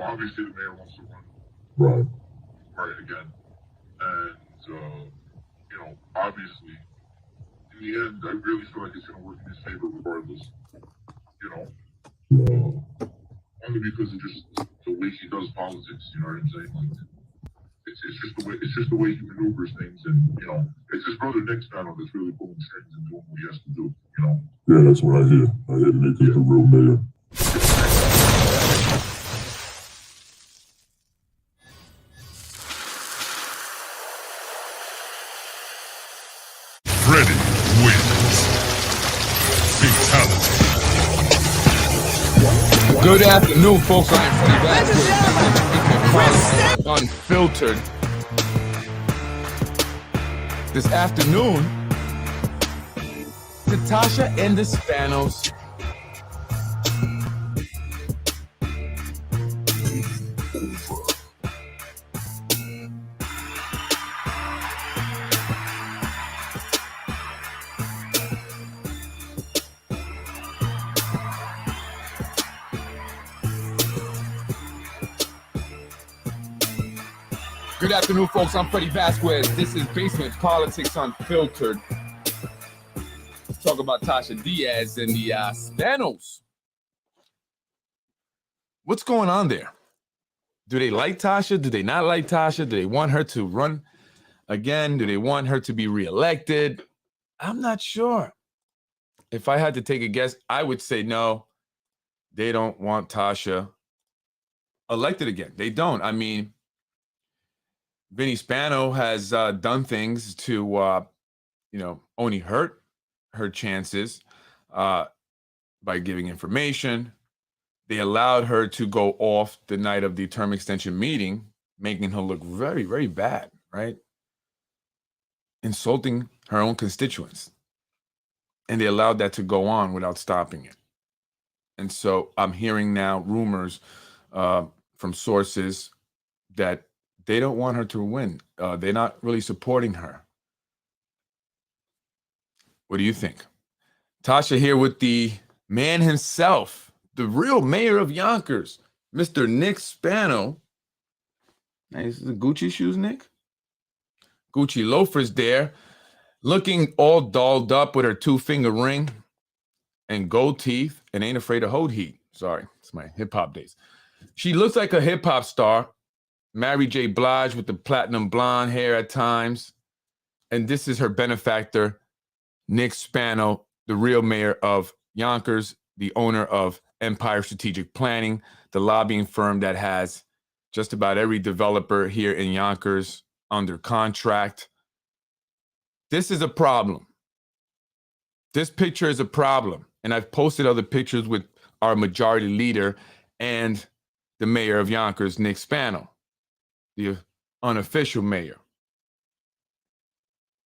obviously the mayor wants to run Right. right again, and obviously in the end, I really feel like it's going to work in his favor regardless. You know, Yeah. only because of just the way he does politics. You know what I'm saying? Like, it's just the way he maneuvers things, and it's his brother Nick Spano that's really pulling strings and doing what he has to do. Yeah, that's what I hear. I hear Nick is the real mayor. Freddy wins. Fatality. Good afternoon, folks. I am Freddie Vasquez. Unfiltered. This afternoon, Natasha and the Spanos. Good afternoon, folks. I'm Freddie Vasquez. This is Basement Politics Unfiltered. Let's talk about Tasha Diaz and the Spanos. What's going on there? Do they like Tasha? Do they not like Tasha? Do they want her to run again? Do they want her to be reelected? I'm not sure. If I had to take a guess, I would say no. They don't want Tasha elected again. They don't. I mean, Vinny Spano has done things to, only hurt her chances by giving information. They allowed her to go off the night of the term extension meeting, making her look very, very bad, right? Insulting her own constituents. And they allowed that to go on without stopping it. And so I'm hearing now rumors from sources that they don't want her to win. They're not really supporting her. What do you think? Tasha here with the man himself, the real mayor of Yonkers, Mr. Nick Spano. Nice, the Gucci shoes, Nick? Gucci loafers there, looking all dolled up with her 2-finger ring and gold teeth and ain't afraid to hold heat. Sorry, it's my hip-hop days. She looks like a hip-hop star. Mary J. Blige with the platinum blonde hair at times. And this is her benefactor, Nick Spano, the real mayor of Yonkers, the owner of Empire Strategic Planning, the lobbying firm that has just about every developer here in Yonkers under contract. This is a problem. This picture is a problem. And I've posted other pictures with our majority leader and the mayor of Yonkers, Nick Spano, the unofficial mayor.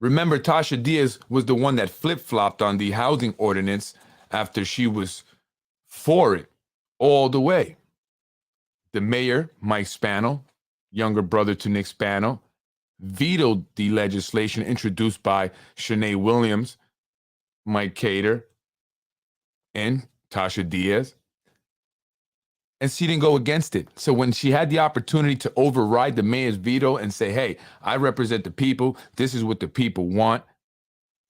Remember, Tasha Diaz was the one that flip-flopped on the housing ordinance after she was for it all the way. The mayor, Mike Spano, younger brother to Nick Spano, vetoed the legislation introduced by Shanae Williams, Mike Cater, and Tasha Diaz. And she didn't go against it. So when she had the opportunity to override the mayor's veto and say, hey, I represent the people, this is what the people want,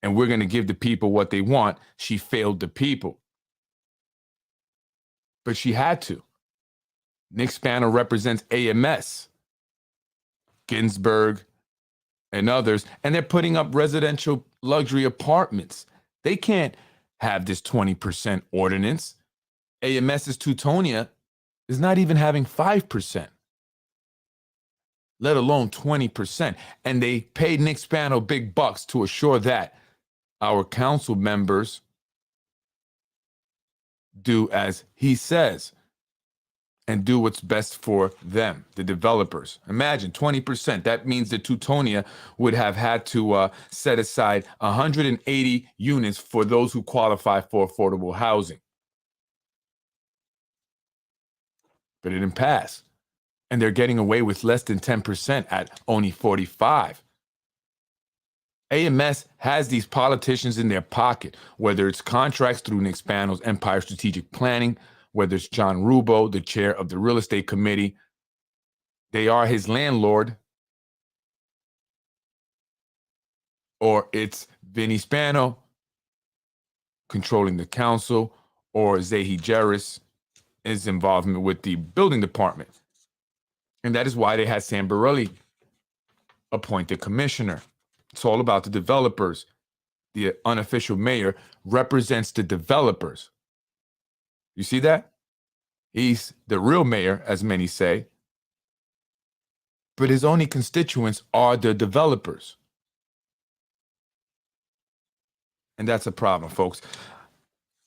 and we're going to give the people what they want, she failed the people. But she had to. Nick Spano represents AMS, Ginsburg, and others, and they're putting up residential luxury apartments. They can't have this 20% ordinance. AMS's Teutonia is not even having 5%, let alone 20%. And they paid Nick Spano big bucks to assure that our council members do as he says and do what's best for them, the developers. Imagine 20%. That means the Teutonia would have had to set aside 180 units for those who qualify for affordable housing. But it didn't pass. And they're getting away with less than 10% at only 45. AMS has these politicians in their pocket, whether it's contracts through Nick Spano's Empire Strategic Planning whether it's John Rubo, the chair of the real estate committee, they are his landlord, or it's Vinny Spano controlling the council, or Zahi Jeris is involvement with the building department. And that is why they had Sam Borelli appointed commissioner. It's all about the developers. The unofficial mayor represents the developers. You see that? He's the real mayor, as many say, but his only constituents are the developers. And that's a problem, folks.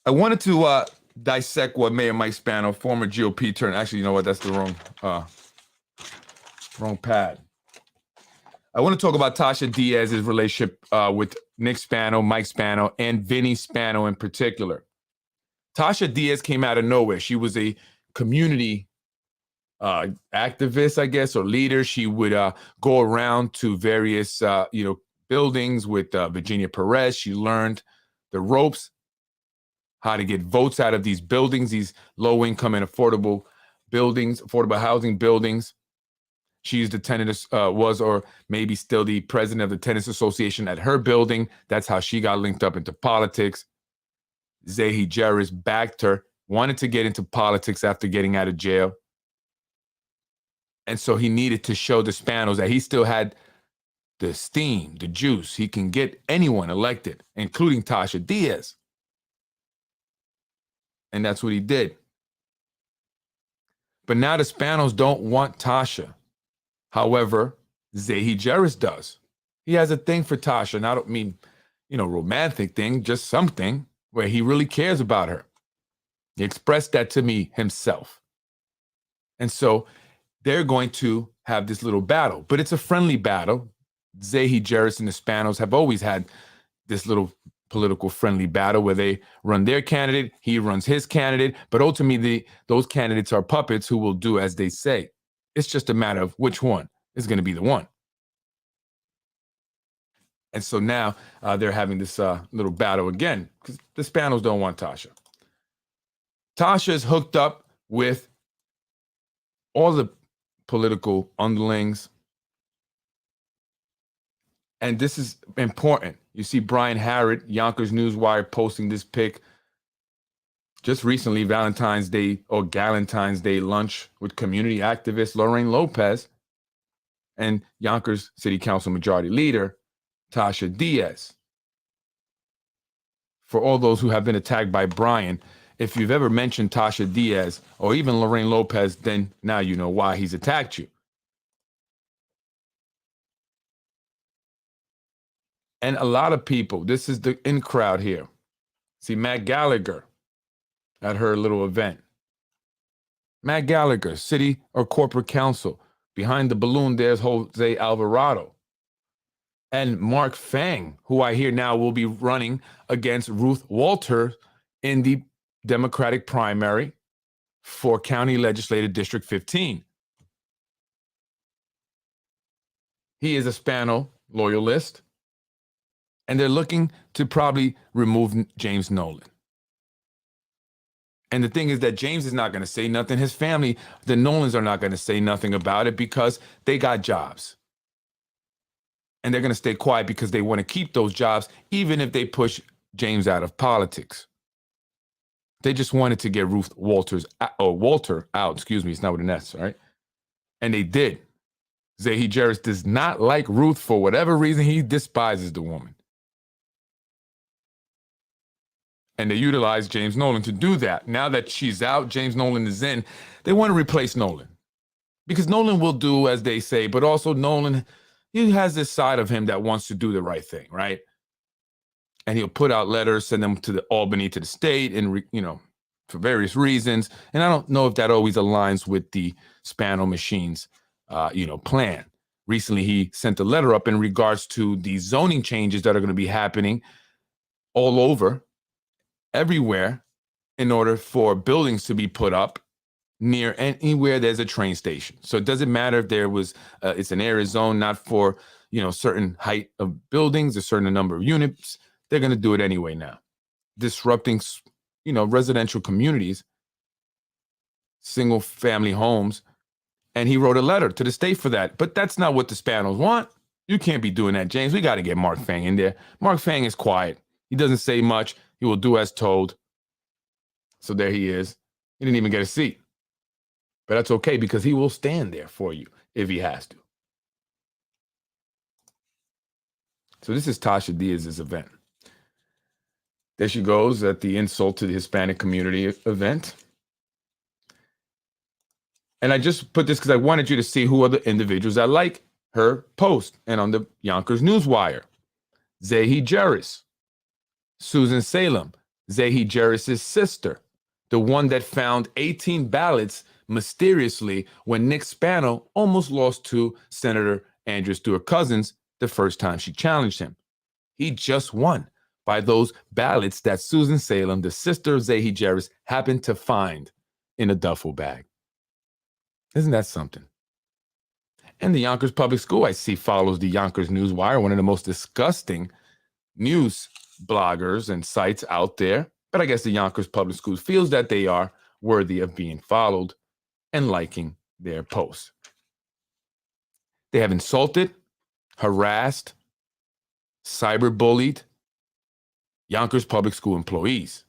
I wanted to dissect what Mayor Mike Spano, former GOP turn. Actually, you know what? That's the wrong pad. I want to talk about Tasha Diaz's relationship with Nick Spano, Mike Spano, and Vinny Spano in particular. Tasha Diaz came out of nowhere. She was a community activist, I guess, or leader. She would go around to various, buildings with Virginia Perez. She learned the ropes, how to get votes out of these buildings, these low-income and affordable buildings, affordable housing buildings. She's the tennis, was or maybe still the president of the tennis association at her building. That's how she got linked up into politics. Zahi Jeris backed her, wanted to get into politics after getting out of jail. And so he needed to show the Spanos that he still had the steam, the juice. He can get anyone elected, including Tasha Diaz. And that's what he did. But now the Spanos don't want Tasha. However, Zahi Jeris does. He has a thing for Tasha, and I don't mean, romantic thing, just something where he really cares about her. He expressed that to me himself. And so they're going to have this little battle, but it's a friendly battle. Zahi Jeris and the Spanos have always had this little political friendly battle where they run their candidate, he runs his candidate, but ultimately those candidates are puppets who will do as they say. It's just a matter of which one is going to be the one. And so now they're having this little battle again because the Spanos don't want Tasha. Tasha is hooked up with all the political underlings. And this is important. You see Brian Harrod, Yonkers Newswire, posting this pic just recently, Valentine's Day or Galentine's Day lunch with community activist Lorraine Lopez and Yonkers City Council Majority Leader Tasha Diaz. For all those who have been attacked by Brian, if you've ever mentioned Tasha Diaz or even Lorraine Lopez, then now you know why he's attacked you. And a lot of people, this is the in crowd here. See Matt Gallagher at her little event. Matt Gallagher, city or corporate council. Behind the balloon, there's Jose Alvarado. And Mark Fang, who I hear now will be running against Ruth Walter in the Democratic primary for County Legislative District 15. He is a Spano loyalist. And they're looking to probably remove James Nolan. And the thing is that James is not going to say nothing. His family, the Nolans, are not going to say nothing about it because they got jobs. And they're going to stay quiet because they want to keep those jobs, even if they push James out of politics. They just wanted to get Walter out. Excuse me, it's not with an S, right? And they did. Zahi Jeris does not like Ruth for whatever reason. He despises the woman. And they utilized James Nolan to do that. Now that she's out, James Nolan is in. They want to replace Nolan. Because Nolan will do as they say, but also Nolan, he has this side of him that wants to do the right thing, right? And he'll put out letters, send them to the Albany, to the state, and, for various reasons. And I don't know if that always aligns with the Spano machine's, plan. Recently, he sent a letter up in regards to the zoning changes that are going to be happening all over, everywhere, in order for buildings to be put up near anywhere there's a train station. So it doesn't matter if there was, it's an area zone, not for, certain height of buildings, a certain number of units. They're going to do it anyway now, disrupting, residential communities single family homes. And he wrote a letter to the state for that. But that's not what the Spanos want. You can't be doing that, James. We got to get Mark Fang in there. Mark Fang is quiet. He doesn't say much. He will do as told. So there he is. He didn't even get a seat. But that's okay because he will stand there for you if he has to. So this is Tasha Diaz's event. There she goes at the Insult to the Hispanic Community event. And I just put this because I wanted you to see who are the individuals that like her post. And on the Yonkers Newswire, Zahi Jerris, Susan Salem, Zahi Jerris's sister, the one that found 18 ballots mysteriously when Nick Spano almost lost to Senator Andrew Stewart Cousins the first time she challenged him. He just won by those ballots that Susan Salem, the sister of Zahi Jerris, happened to find in a duffel bag. Isn't that something? And the Yonkers Public School, I see, follows the Yonkers Newswire, one of the most disgusting news bloggers and sites out there. But I guess the Yonkers Public Schools feels that they are worthy of being followed and liking their posts. They have insulted, harassed, cyberbullied Yonkers Public School employees,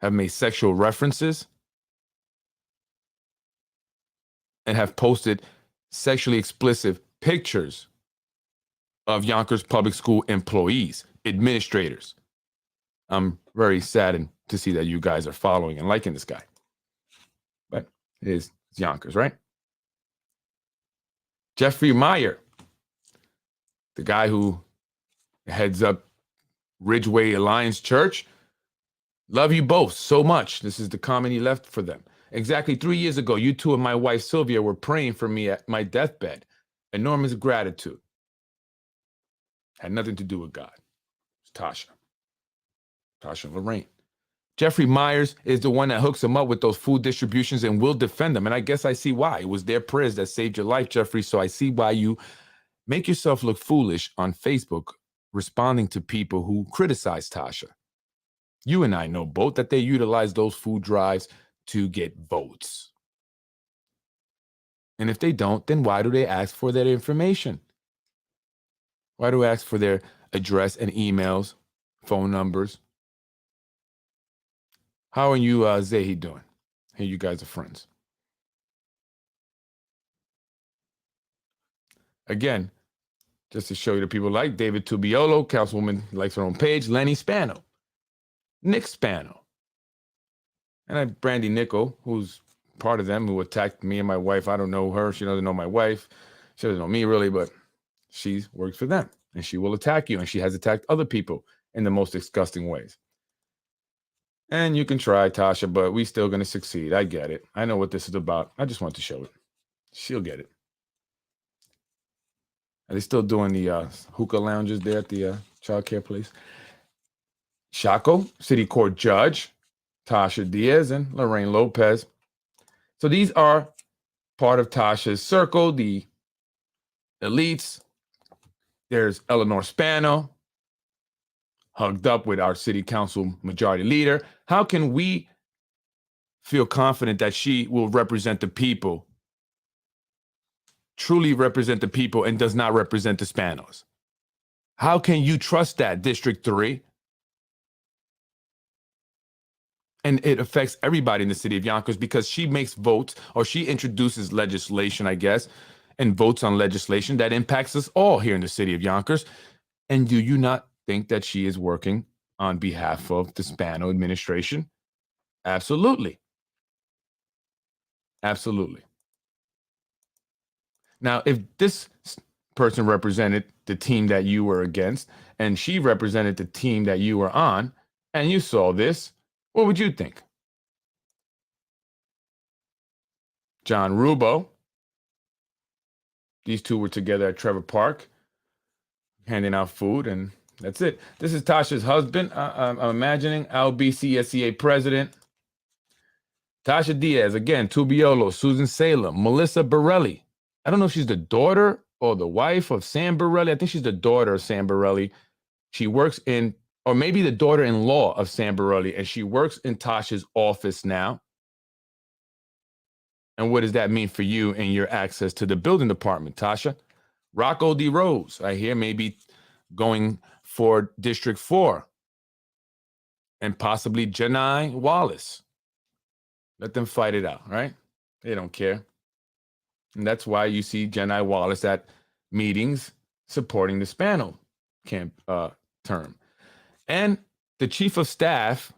have made sexual references, and have posted sexually explicit pictures of Yonkers Public School employees, administrators. I'm very saddened to see that you guys are following and liking this guy. But it's Yonkers, right? Jeffrey Meyer, the guy who heads up Ridgeway Alliance Church. Love you both so much. This is the comment he left for them. Exactly 3 years ago, you two and my wife Sylvia were praying for me at my deathbed. Enormous gratitude. Had nothing to do with God. It's Tasha Lorraine. Jeffrey Myers is the one that hooks him up with those food distributions and will defend them. And I guess I see why. It was their prayers that saved your life, Jeffrey. So I see why you make yourself look foolish on Facebook responding to people who criticize Tasha. You and I know both that they utilize those food drives to get votes. And if they don't, then why do they ask for that information? Why do they ask for their address and emails, phone numbers? How are you, Zahi, doing? Hey, you guys are friends. Again, just to show you the people like David Tubiolo, Councilwoman likes her own page, Lenny Spano, Nick Spano, and Brandy Nickel, who's part of them, who attacked me and my wife. I don't know her. She doesn't know my wife. She doesn't know me really, but she works for them, and she will attack you, and she has attacked other people in the most disgusting ways. And you can try, Tasha, but we still going to succeed. I get it. I know what this is about. I just want to show it. She'll get it. Are they still doing the hookah lounges there at the child care place? Chaco, City Court Judge, Tasha Diaz, and Lorraine Lopez. So these are part of Tasha's circle, the elites. There's Eleanor Spano, hugged up with our city council majority leader. How can we feel confident that she will represent the people, truly represent the people, and does not represent the Spanos? How can you trust that, District 3? And it affects everybody in the city of Yonkers because she makes votes, or she introduces legislation, I guess, and votes on legislation that impacts us all here in the city of Yonkers. And do you not think that she is working on behalf of the Spano administration? Absolutely. Absolutely. Now, if this person represented the team that you were against, and she represented the team that you were on, and you saw this, what would you think? John Rubo. These two were together at Trevor Park, handing out food, and that's it. This is Tasha's husband, I'm imagining, LBCSEA president. Tasha Diaz, again, Tubiolo, Susan Salem, Melissa Borelli. I don't know if she's the daughter or the wife of Sam Borelli. I think she's the daughter of Sam Borelli. She works in, or maybe the daughter-in-law of Sam Borelli, and she works in Tasha's office now. And what does that mean for you and your access to the building department, Tasha? Rocco D. Rose, I hear, maybe going for District 4 and possibly Janai Wallace. Let them fight it out, right? They don't care. And that's why you see Janai Wallace at meetings supporting the Spano term. And the chief of staff,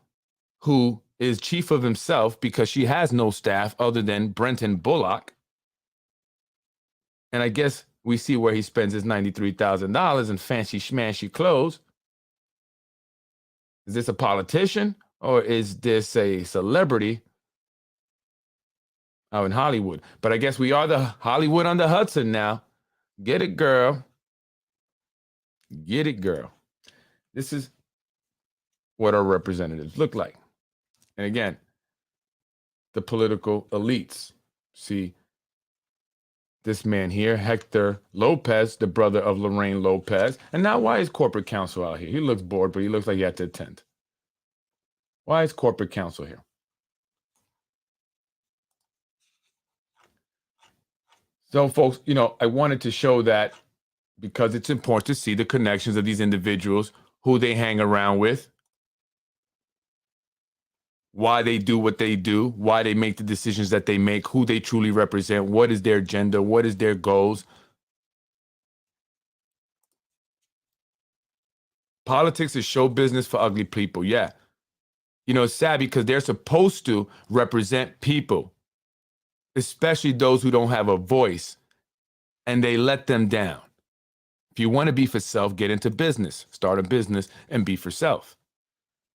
who is chief of himself because she has no staff other than Brenton Bullock. And I guess we see where he spends his $93,000 in fancy schmancy clothes. Is this a politician or is this a celebrity out in Hollywood? But I guess we are the Hollywood on the Hudson now. Get it, girl. Get it, girl. This is what our representatives look like. And again, the political elites. See this man here, Hector Lopez, the brother of Lorraine Lopez. And now why is corporate counsel out here? He looks bored, but he looks like he had to attend. Why is corporate counsel here? So folks, I wanted to show that because it's important to see the connections of these individuals, who they hang around with, why they do what they do, why they make the decisions that they make, who they truly represent, what is their agenda, what is their goals. Politics is show business for ugly people, yeah. It's sad because they're supposed to represent people, especially those who don't have a voice, and they let them down. If you want to be for self, get into business, start a business, and be for self.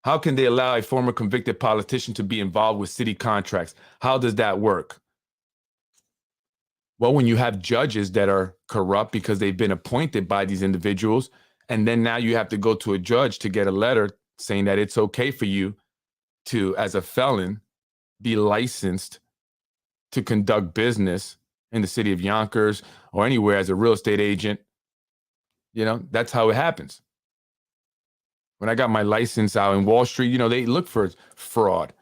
How can they allow a former convicted politician to be involved with city contracts? How does that work? Well, when you have judges that are corrupt because they've been appointed by these individuals, and then now you have to go to a judge to get a letter saying that it's okay for you to, as a felon, be licensed to conduct business in the city of Yonkers or anywhere as a real estate agent. That's how it happens. When I got my license out in Wall Street, they look for fraud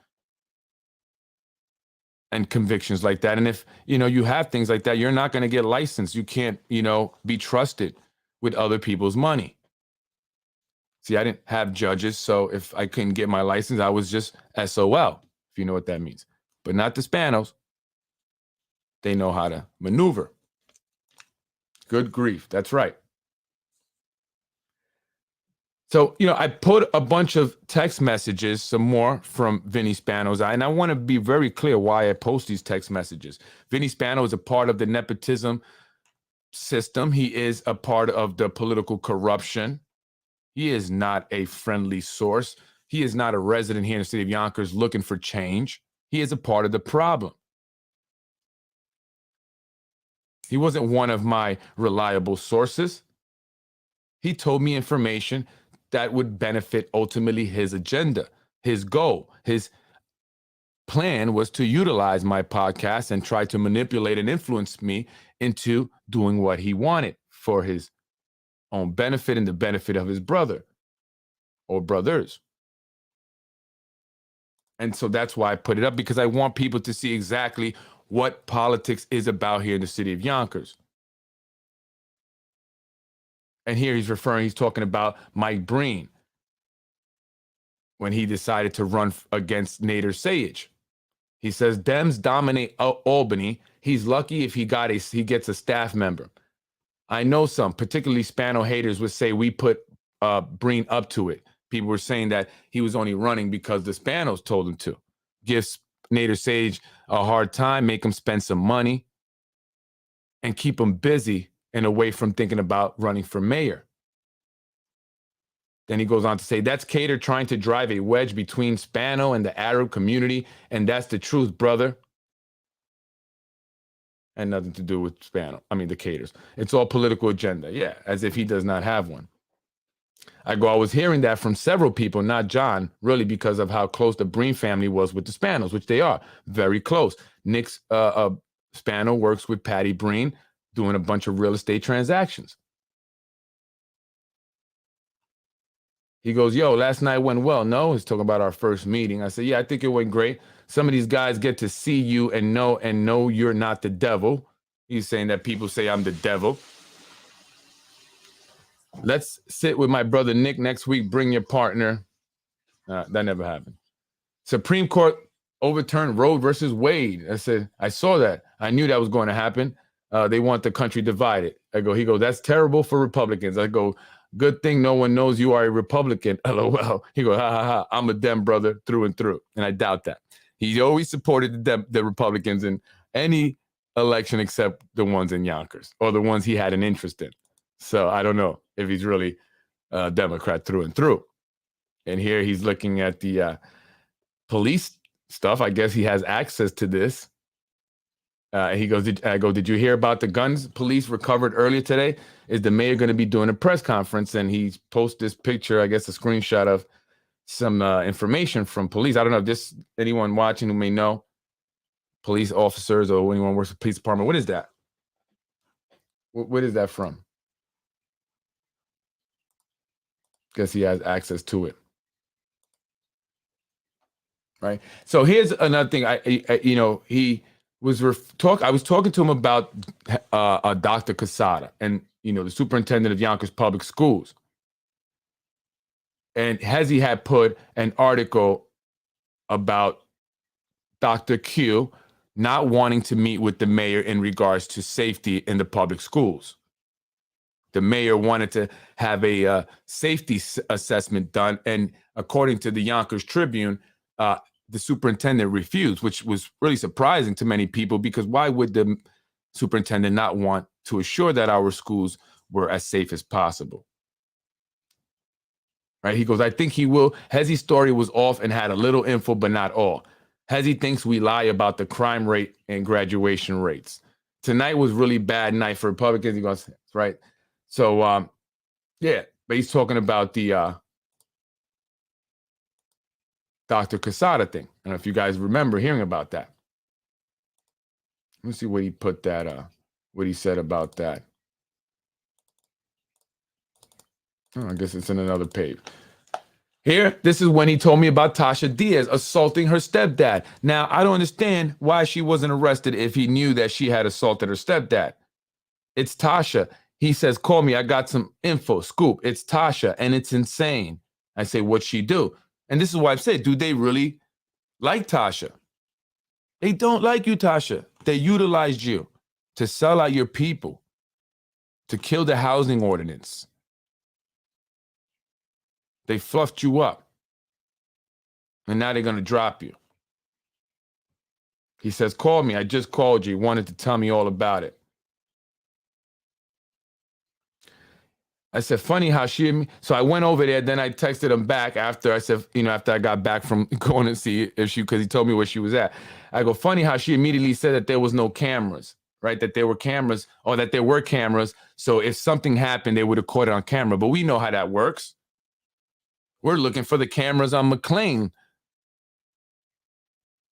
and convictions like that. And if, you have things like that, you're not going to get licensed. You can't, be trusted with other people's money. See, I didn't have judges. So if I couldn't get my license, I was just SOL, if you know what that means. But not the Spanos. They know how to maneuver. Good grief. That's right. So, I put a bunch of text messages, some more from Vinny Spano's eye, and I want to be very clear why I post these text messages. Vinny Spano is a part of the nepotism system. He is a part of the political corruption. He is not a friendly source. He is not a resident here in the city of Yonkers looking for change. He is a part of the problem. He wasn't one of my reliable sources. He told me information that would benefit ultimately his agenda, his goal. His plan was to utilize my podcast and try to manipulate and influence me into doing what he wanted for his own benefit and the benefit of his brother or brothers. And so that's why I put it up, because I want people to see exactly what politics is about here in the city of Yonkers. And here he's talking about Mike Breen when he decided to run against Nader Sayegh. He says, Dems dominate Albany. He's lucky if he gets a staff member. I know some, particularly Spano haters, would say we put Breen up to it. People were saying that he was only running because the Spanos told him to. Give Nader Sayegh a hard time, make him spend some money, and keep him busy and away from thinking about running for mayor. Then he goes on to say, that's Cater trying to drive a wedge between Spano and the Arab community, and that's the truth, brother. And nothing to do with the Caters. It's all political agenda. Yeah, as if he does not have one. I was hearing that from several people, not John, really because of how close the Breen family was with the Spanos, which they are, very close. Nick Spano works with Patty Breen, doing a bunch of real estate transactions. He goes, yo, last night went well. No, he's talking about our first meeting. I said, yeah, I think it went great. Some of these guys get to see you and know you're not the devil. He's saying that people say I'm the devil. Let's sit with my brother Nick next week. Bring your partner. That never happened. Supreme Court overturned Roe versus Wade. I said, I saw that. I knew that was going to happen. They want the country divided. He goes, that's terrible for Republicans. I go, good thing no one knows you are a Republican. LOL. He goes, ha ha ha. I'm a Dem brother through and through. And I doubt that. He always supported the Republicans in any election except the ones in Yonkers or the ones he had an interest in. So I don't know if he's really a Democrat through and through. And here he's looking at the police stuff. I guess he has access to this. He goes, did you hear about the guns police recovered earlier today? Is the mayor going to be doing a press conference? And he's posted this picture, I guess a screenshot of some information from police. I don't know if this anyone watching who may know, police officers or anyone who works at the police department. What is that? What is that from? Guess he has access to it. Right. So here's another thing. He was I was talking to him about Dr. Quesada and, the superintendent of Yonkers Public Schools. And Hezi had put an article about Dr. Q not wanting to meet with the mayor in regards to safety in the public schools. The mayor wanted to have a safety assessment done. And according to the Yonkers Tribune, the superintendent refused, which was really surprising to many people, because why would the superintendent not want to assure that our schools were as safe as possible? Right? He goes, I think he will. Hezi's story was off and had a little info, but not all. Hezi thinks we lie about the crime rate and graduation rates. Tonight was really bad night for Republicans. He goes, right. So, yeah, but he's talking about the Dr. Quesada thing. I don't know if you guys remember hearing about that. Let me see what he put what he said about that. Oh, I guess it's in another page. Here, this is when he told me about Tasha Diaz assaulting her stepdad. Now, I don't understand why she wasn't arrested if he knew that she had assaulted her stepdad. It's Tasha. He says, call me. I got some info, scoop. It's Tasha, and it's insane. I say, what'd she do? And this is why I've said, do they really like Tasha? They don't like you, Tasha. They utilized you to sell out your people, to kill the housing ordinance. They fluffed you up. And now they're going to drop you. He says, call me. I just called you. He wanted to tell me all about it. I said, funny how so I went over there, then I texted him back after I said, after I got back from going to see if because he told me where she was at. I go, funny how she immediately said that there was no cameras, right? That there were cameras or that there were cameras. So if something happened, they would have caught it on camera. But we know how that works. We're looking for the cameras on McLean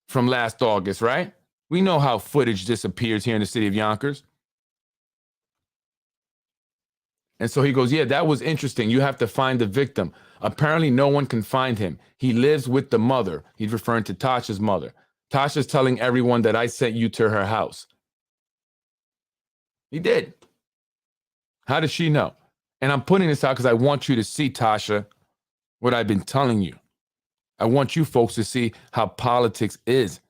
from last August, right? We know how footage disappears here in the city of Yonkers. And so he goes, yeah, that was interesting. You have to find the victim. Apparently no one can find him. He lives with the mother. He's referring to Tasha's mother. Tasha's telling everyone that I sent you to her house. He did. How does she know? And I'm putting this out because I want you to see, Tasha, what I've been telling you. I want you folks to see how politics is.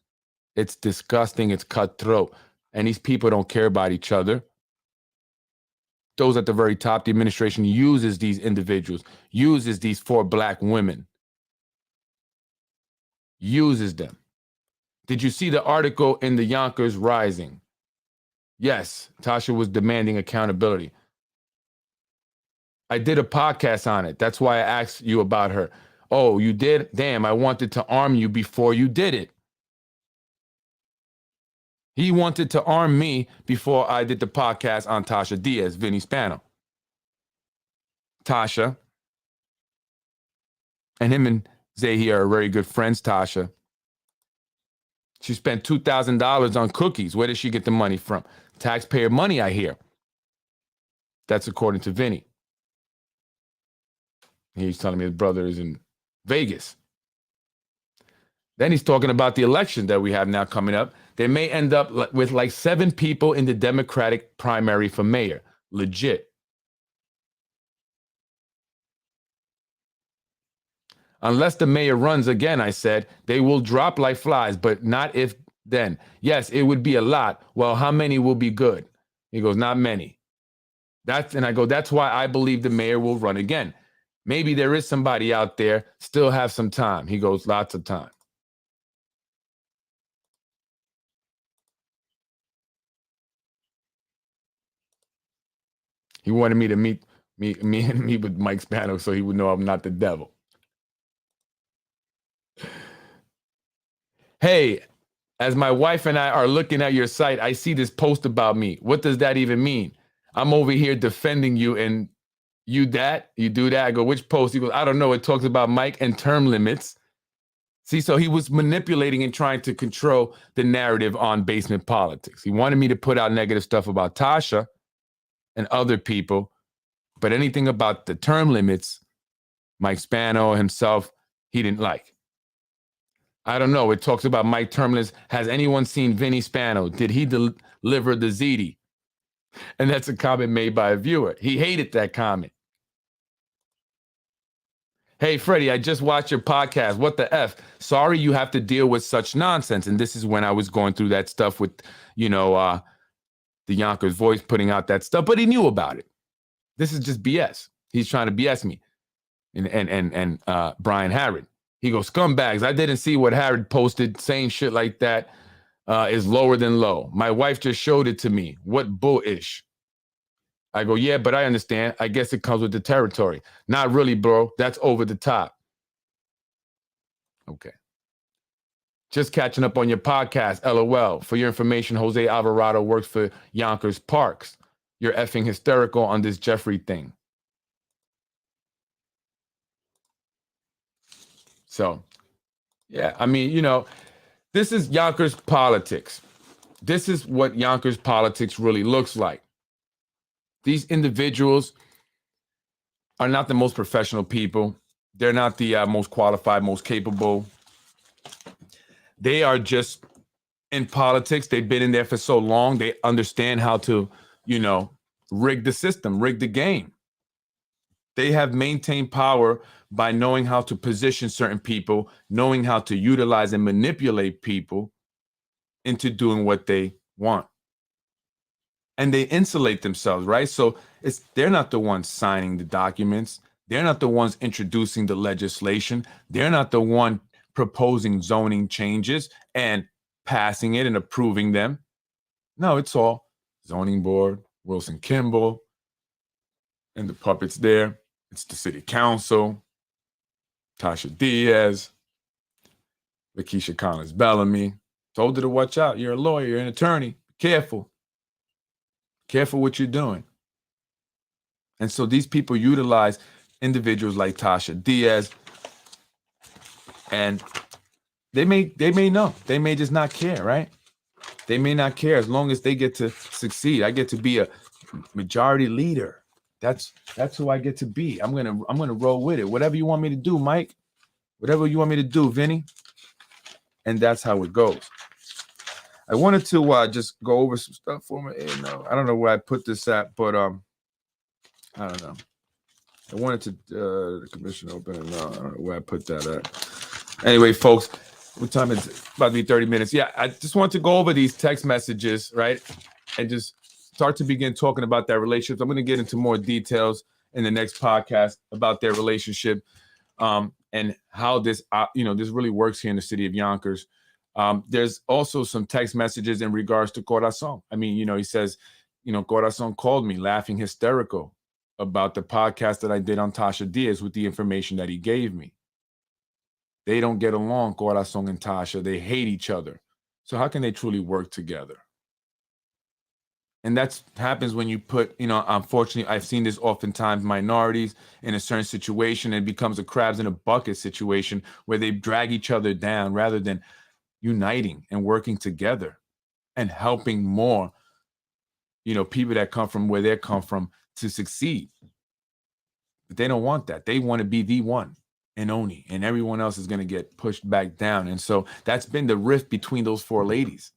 It's disgusting. It's cutthroat. And these people don't care about each other. Those at the very top, the administration uses these individuals, uses these 4 black women, uses them. Did you see the article in the Yonkers Rising? Yes, Tasha was demanding accountability. I did a podcast on it. That's why I asked you about her. Oh, you did? Damn, I wanted to arm you before you did it. He wanted to arm me before I did the podcast on Tasha Diaz, Vinny Spano. Tasha. And him and Zahi are very good friends, Tasha. She spent $2,000 on cookies. Where did she get the money from? Taxpayer money, I hear. That's according to Vinny. He's telling me his brother is in Vegas. Then he's talking about the election that we have now coming up. They may end up with like 7 people in the Democratic primary for mayor. Legit. Unless the mayor runs again, I said, they will drop like flies, but not if then. Yes, it would be a lot. Well, how many will be good? He goes, not many. And I go, that's why I believe the mayor will run again. Maybe there is somebody out there, still have some time. He goes, lots of time. He wanted me to meet with Mike Spano so he would know I'm not the devil. Hey, as my wife and I are looking at your site, I see this post about me. What does that even mean? I'm over here defending you and you do that? I go, which post? He goes, I don't know. It talks about Mike and term limits. See, so he was manipulating and trying to control the narrative on basement politics. He wanted me to put out negative stuff about Tasha and other people, but anything about the term limits, Mike Spano himself, he didn't like. I don't know. It talks about Mike term limits. Has anyone seen Vinny Spano? Did he deliver the ZD? And that's a comment made by a viewer. He hated that comment. Hey, Freddie, I just watched your podcast. What the F? Sorry you have to deal with such nonsense. And this is when I was going through that stuff with, the Yonkers Voice putting out that stuff, but he knew about it. This is just BS. He's trying to BS me. And Brian Harrod. He goes, scumbags. I didn't see what Harrod posted saying shit like that is lower than low. My wife just showed it to me. What bullish. I go, yeah, but I understand. I guess it comes with the territory. Not really, bro. That's over the top. Okay. Just catching up on your podcast, LOL. For your information, Jose Alvarado works for Yonkers Parks. You're effing hysterical on this Jeffrey thing. So, yeah, I mean, this is Yonkers politics. This is what Yonkers politics really looks like. These individuals are not the most professional people. They're not the most qualified, most capable. They are just in politics. They've been in there for so long. They understand how to, rig the system, rig the game. They have maintained power by knowing how to position certain people, knowing how to utilize and manipulate people into doing what they want. And they insulate themselves, right? So they're not the ones signing the documents. They're not the ones introducing the legislation. They're not the one proposing zoning changes and passing it and approving them. No, it's all zoning board, Wilson Kimball, and the puppets there. It's the city council, Tasha Diaz, Lakeisha Collins-Bellamy. Told her to watch out. You're a lawyer, you're an attorney. Be careful. Careful what you're doing. And so these people utilize individuals like Tasha Diaz, and they may know. They may just not care, right? They may not care as long as they get to succeed. I get to be a majority leader. That's who I get to be. I'm gonna roll with it. Whatever you want me to do, Mike. Whatever you want me to do, Vinny. And that's how it goes. I wanted to just go over some stuff for me. I don't know where I put this at, but I don't know. I wanted to the commission open. I don't know where I put that at. Anyway, folks, what time is it? About to be 30 minutes. Yeah, I just want to go over these text messages, right? And just start to begin talking about their relationships. I'm going to get into more details in the next podcast about their relationship and how this, this really works here in the city of Yonkers. There's also some text messages in regards to Corazon. I mean, he says, Corazon called me laughing hysterical about the podcast that I did on Tasha Diaz with the information that he gave me. They don't get along, Corazon and Tasha. They hate each other. So how can they truly work together? And that happens when you put, unfortunately, I've seen this oftentimes, minorities in a certain situation, and it becomes a crabs in a bucket situation where they drag each other down rather than uniting and working together and helping more, people that come from where they come from to succeed. But they don't want that. They want to be the one and only, and everyone else is going to get pushed back down. And so that's been the rift between those four ladies.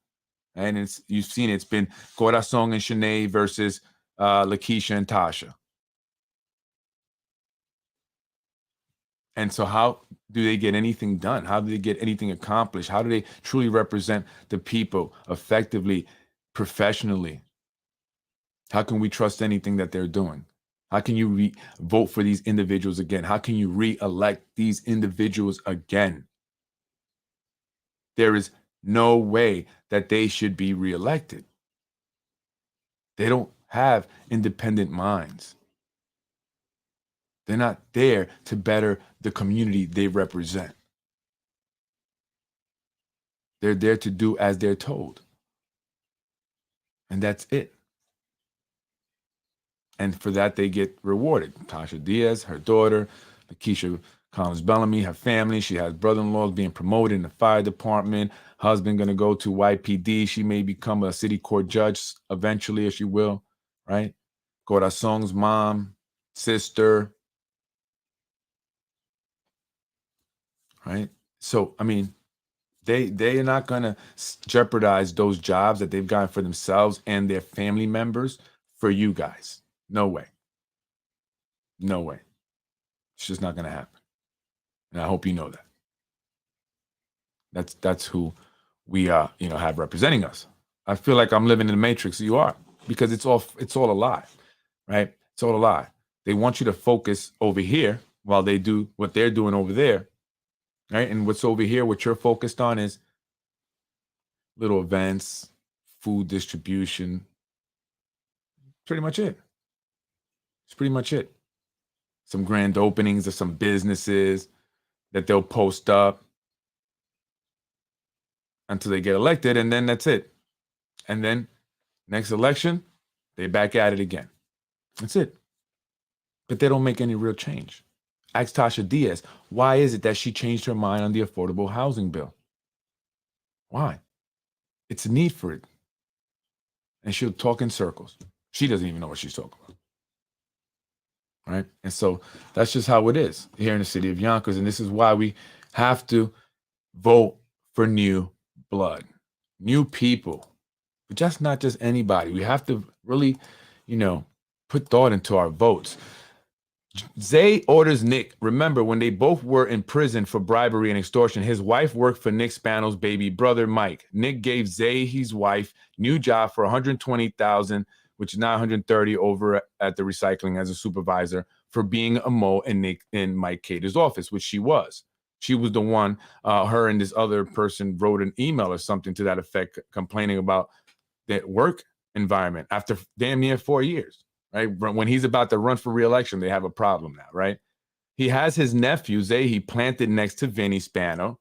And it's, you've seen it's been Corazon and Shanae versus Lakeisha and Tasha. And so how do they get anything done? How do they get anything accomplished? How do they truly represent the people effectively, professionally? How can we trust anything that they're doing? How can you vote for these individuals again? How can you re-elect these individuals again? There is no way that they should be reelected. They don't have independent minds. They're not there to better the community they represent. They're there to do as they're told. And that's it. And for that, they get rewarded. Tasha Diaz, her daughter, Lakeisha Collins Bellamy, her family. She has brother-in-laws being promoted in the fire department. Husband going to go to YPD. She may become a city court judge eventually, if she will, right? Corazon's mom, sister, right? So, I mean, they are not going to jeopardize those jobs that they've gotten for themselves and their family members for you guys. No way. No way. It's just not going to happen. And I hope you know that. That's who we have representing us. I feel like I'm living in the Matrix. You are, because it's all a lie, right? It's all a lie. They want you to focus over here while they do what they're doing over there, right? And what's over here, what you're focused on is little events, food distribution. Pretty much it. It's pretty much it. Some grand openings of some businesses that they'll post up until they get elected, and then that's it. And then next election, they back at it again. That's it. But they don't make any real change. Ask Tasha Diaz, why is it that she changed her mind on the affordable housing bill? Why? It's a need for it. And she'll talk in circles. She doesn't even know what she's talking about. Right? And so that's just how it is here in the city of Yonkers. And this is why we have to vote for new blood, new people, but just not just anybody. We have to really, put thought into our votes. Zay orders Nick. Remember, when they both were in prison for bribery and extortion, his wife worked for Nick Spano's baby brother, Mike. Nick gave Zay, his wife, new job for $120,000, which is now $130,000 over at the recycling as a supervisor for being a mole in Mike Cater's office, which she was. She was the one, her and this other person wrote an email or something to that effect, complaining about the work environment after damn near 4 years. Right? When he's about to run for re-election, they have a problem now, right? He has his nephew, Zay, he planted next to Vinny Spano,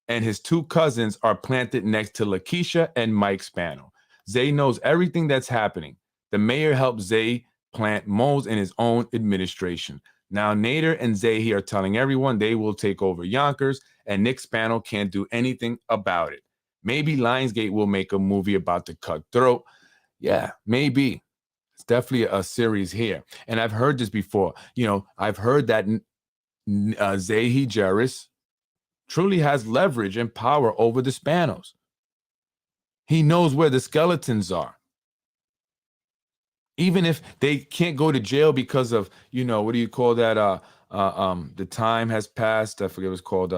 and his two cousins are planted next to Lakeisha and Mike Spano. Zay knows everything that's happening. The mayor helped Zay plant moles in his own administration. Now Nader and Zay are telling everyone they will take over Yonkers, and Nick Spano can't do anything about it. Maybe Lionsgate will make a movie about the cutthroat. Yeah, maybe. It's definitely a series here. And I've heard this before. I've heard that Zahi Jarris truly has leverage and power over the Spanos. He knows where the skeletons are. Even if they can't go to jail because of, what do you call that? The time has passed. I forget what it's called.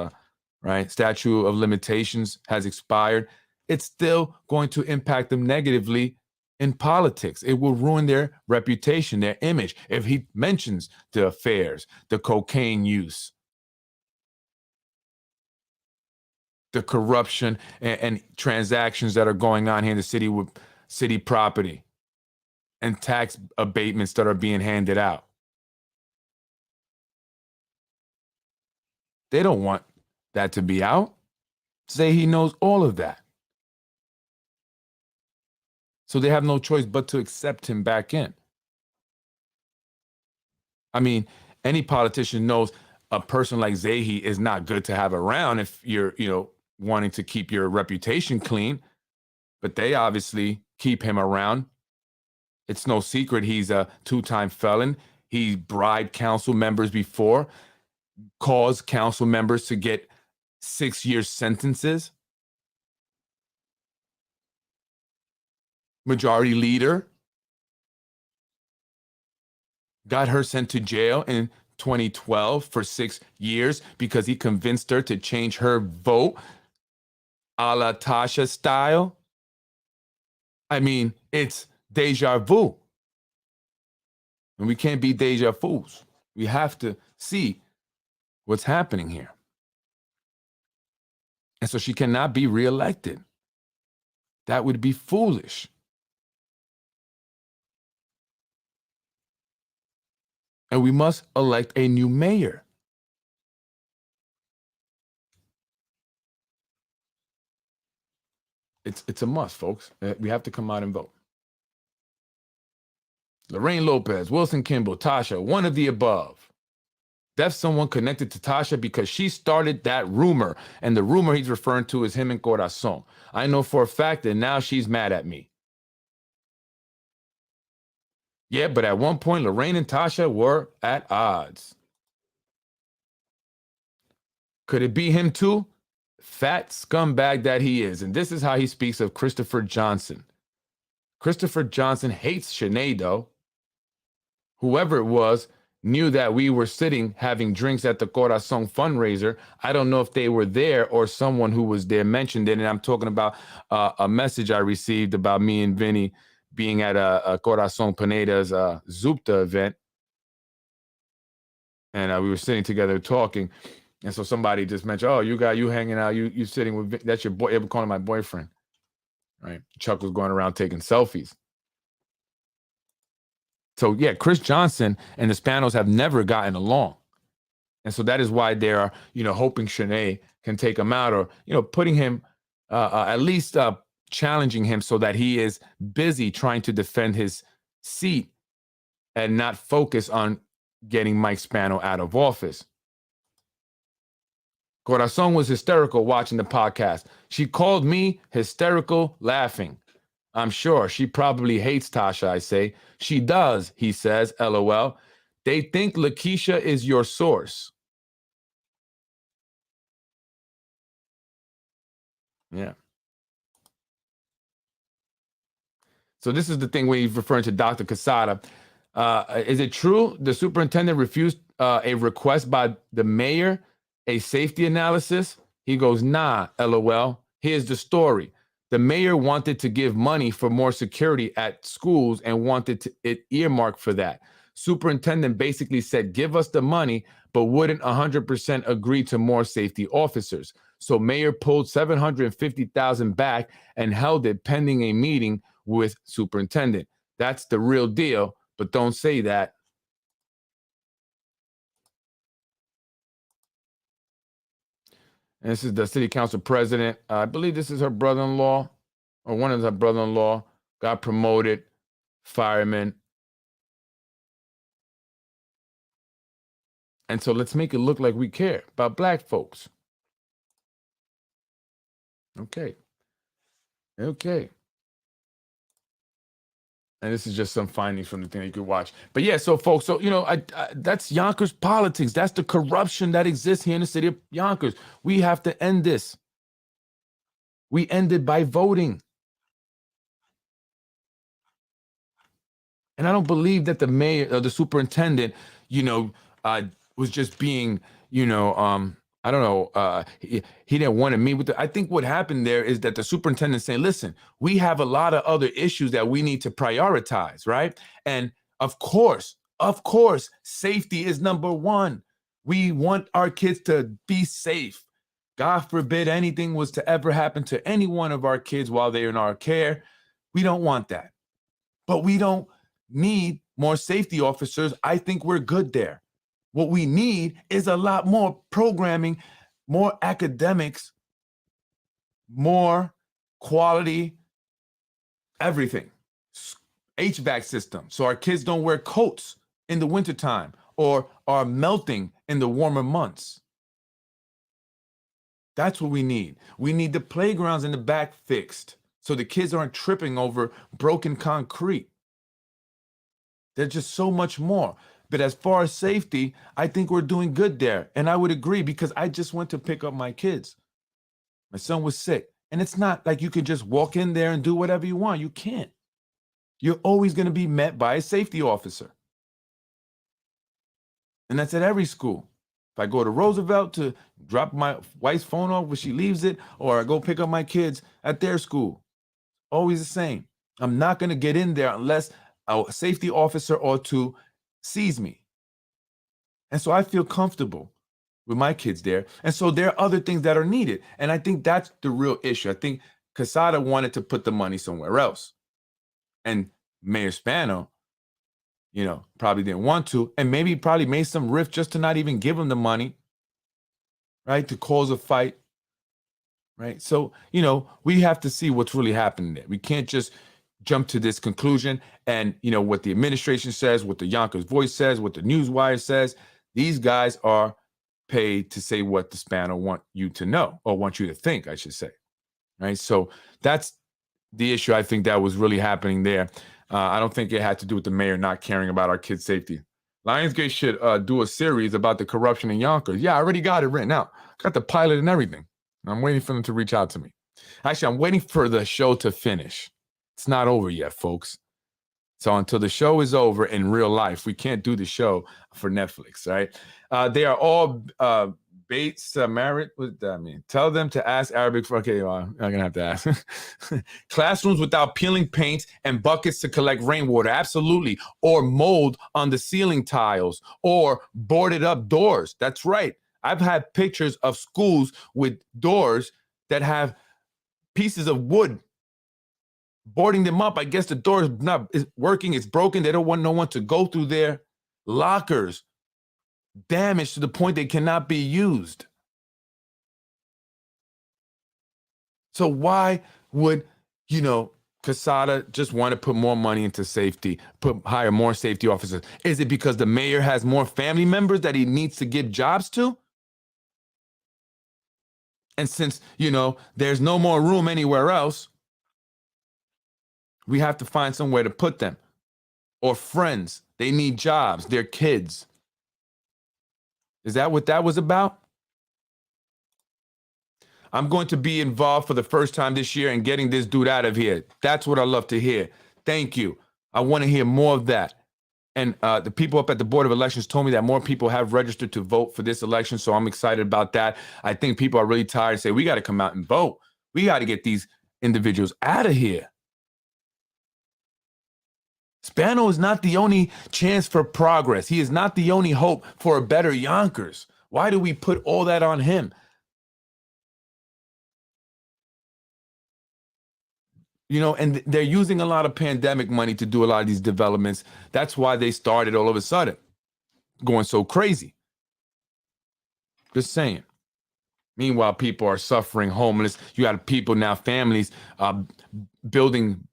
Right? Statute of limitations has expired. It's still going to impact them negatively in politics. It will ruin their reputation, their image. If he mentions the affairs, the cocaine use, the corruption and transactions that are going on here in the city with city property and tax abatements that are being handed out. They don't want that to be out. Say he knows all of that. So they have no choice but to accept him back in. I mean, any politician knows a person like Zahi is not good to have around if you're, wanting to keep your reputation clean. But they obviously keep him around. It's no secret he's a two-time felon. He bribed council members before, caused council members to get 6-year sentences. Majority leader got her sent to jail in 2012 for 6 years because he convinced her to change her vote a la Tasha style. I mean, it's deja vu. And we can't be deja vus. We have to see what's happening here. And so she cannot be reelected. That would be foolish. And we must elect a new mayor. It's a must, folks. We have to come out and vote. Lorraine Lopez, Wilson Kimball, Tasha, one of the above. That's someone connected to Tasha because she started that rumor. And the rumor he's referring to is him and Corazon. I know for a fact that now she's mad at me. Yeah, but at one point, Lorraine and Tasha were at odds. Could it be him too? Fat scumbag that he is. And this is how he speaks of Christopher Johnson. Christopher Johnson hates Shanae, though. Whoever it was knew that we were sitting having drinks at the Corazon fundraiser. I don't know if they were there or someone who was there mentioned it. And I'm talking about a message I received about me and Vinny being at a Corazon Pineda's Zupta event. And we were sitting together talking. And so somebody just mentioned, oh, you hanging out, you sitting with, that's your boy, ever calling my boyfriend, right? Chuck was going around taking selfies. So yeah, Chris Johnson and the Spanos have never gotten along. And so that is why they are, hoping Shanae can take him out or, putting him, at least challenging him so that he is busy trying to defend his seat and not focus on getting Mike Spano out of office. Corazon was hysterical watching the podcast. She called me hysterical laughing. I'm sure she probably hates Tasha, I say. She does, he says, LOL. They think Lakeisha is your source. Yeah. So this is the thing where he's referring to Dr. Casada. Is it true the superintendent refused a request by the mayor, a safety analysis? He goes, nah, LOL. Here's the story. The mayor wanted to give money for more security at schools and wanted it earmarked for that. Superintendent basically said, give us the money, but wouldn't 100% agree to more safety officers. So mayor pulled $750,000 back and held it pending a meeting with superintendent. That's the real deal, but don't say that. And this is the city council president. I believe this is her brother-in-law, or one of her brother-in-law, got promoted, fireman. And so let's make it look like we care about black folks. Okay. And this is just some findings from the thing you could watch. But yeah, so folks, that's Yonkers politics. That's the corruption that exists here in the city of Yonkers. We have to end this. We end it by voting. And I don't believe that the mayor or the superintendent, was just being, I don't know, he didn't want to meet with I think what happened there is that the superintendent saying, listen, we have a lot of other issues that we need to prioritize, right? And of course, safety is number one. We want our kids to be safe. God forbid anything was to ever happen to any one of our kids while they're in our care. We don't want that. But we don't need more safety officers. I think we're good there. What we need is a lot more programming, more academics, more quality, everything. HVAC system, so our kids don't wear coats in the wintertime or are melting in the warmer months. That's what we need. We need the playgrounds in the back fixed so the kids aren't tripping over broken concrete. There's just so much more. But as far as safety, I think we're doing good there. And I would agree because I just went to pick up my kids. My son was sick. And it's not like you can just walk in there and do whatever you want. You can't. You're always going to be met by a safety officer. And that's at every school. If I go to Roosevelt to drop my wife's phone off when she leaves it, or I go pick up my kids at their school, always the same. I'm not going to get in there unless a safety officer or two sees me. And so I feel comfortable with my kids there. And so there are other things that are needed. And I think that's the real issue. I think Quesada wanted to put the money somewhere else. And Mayor Spano, probably didn't want to. And maybe probably made some rift just to not even give him the money, right? To cause a fight, right? So, we have to see what's really happening there. We can't just jump to this conclusion and, what the administration says, what the Yonkers Voice says, what the Newswire says. These guys are paid to say what the Spano want you to know, or want you to think, I should say, right? So that's the issue I think that was really happening there. I don't think it had to do with the mayor not caring about our kids' safety. Lionsgate should do a series about the corruption in Yonkers. Yeah, I already got it written out. Got the pilot and everything. I'm waiting for them to reach out to me. Actually, I'm waiting for the show to finish. It's not over yet, folks. So until the show is over in real life, we can't do the show for Netflix, right? They are all Bates married. What does that mean? Tell them to ask Arabic for, okay, I'm going to have to ask. Classrooms without peeling paint and buckets to collect rainwater, absolutely. Or mold on the ceiling tiles, or boarded up doors. That's right. I've had pictures of schools with doors that have pieces of wood boarding them up. I guess the door is working, it's broken. They don't want no one to go through their lockers. Damaged to the point they cannot be used. So why would, Quesada just want to put more money into safety, hire more safety officers? Is it because the mayor has more family members that he needs to give jobs to? And since, there's no more room anywhere else, we have to find somewhere to put them. Or friends, they need jobs, they're kids. Is that what that was about? I'm going to be involved for the first time this year in getting this dude out of here. That's what I love to hear. Thank you. I want to hear more of that. And the people up at the Board of Elections told me that more people have registered to vote for this election, so I'm excited about that. I think people are really tired and say, we got to come out and vote. We got to get these individuals out of here. Spano is not the only chance for progress. He is not the only hope for a better Yonkers. Why do we put all that on him? And they're using a lot of pandemic money to do a lot of these developments. That's why they started all of a sudden going so crazy. Just saying. Meanwhile, people are suffering, homeless. You got people now, families building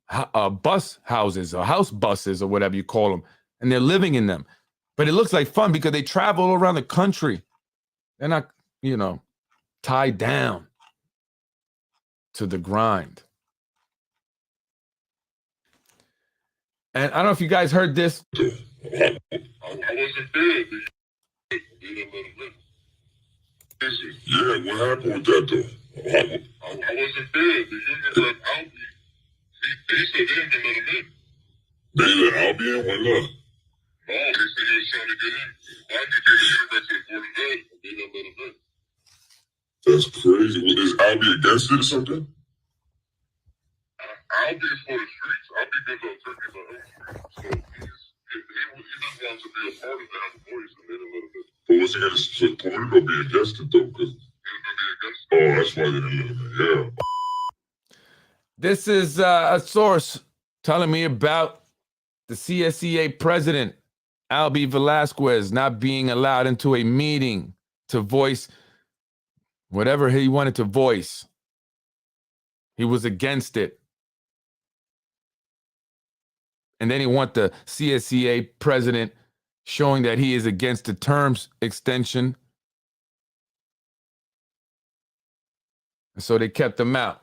bus houses or house buses or whatever you call them, and they're living in them. But it looks like fun because they travel all around the country. They're not, tied down to the grind. And I don't know if you guys heard this. I wasn't there. They didn't let him in. Yeah, what happened with that though? I wasn't there. The union rep Albie, they said they didn't let him in. They let Albie in? Why not? No, they said he was trying to get in. Albie gave the union rep to the Board of Ed, and they didn't let him in. That's crazy. Well, is Albie against it or something? Albie is for the streets. Albie gives out turkeys on every street. So he just wants to be a part of it, have a voice, and they didn't let him in. But was he going to support it or be against it, though? Because he was going to be against it. Oh, that's why they didn't let him in. Yeah. This is a source telling me about the CSEA president, Albie Velasquez, not being allowed into a meeting to voice whatever he wanted to voice. He was against it. And then he want the CSEA president showing that he is against the terms extension. And so they kept him out.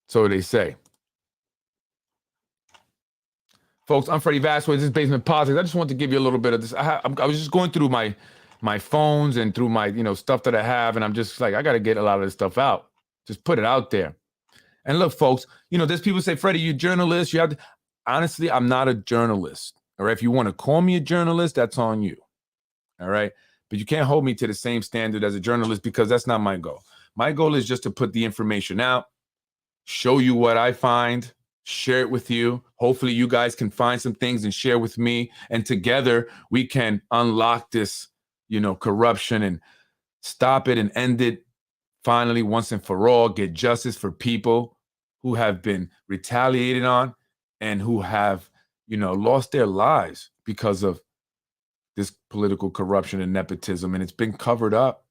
So they say. Folks, I'm Freddie Vasquez. This is Basement Politics. I just want to give you a little bit of this. I was just going through my phones and through my stuff that I have, and I'm just like, I got to get a lot of this stuff out. Just put it out there. And look, folks, there's people say, Freddie, you're a journalist. You have to. Honestly, I'm not a journalist. All right. If you want to call me a journalist, that's on you. All right. But you can't hold me to the same standard as a journalist because that's not my goal. My goal is just to put the information out, show you what I find, share it with you. Hopefully you guys can find some things and share with me. And together we can unlock this, corruption and stop it and end it finally once and for all, get justice for people who have been retaliated on and who have, lost their lives because of this political corruption and nepotism. And it's been covered up.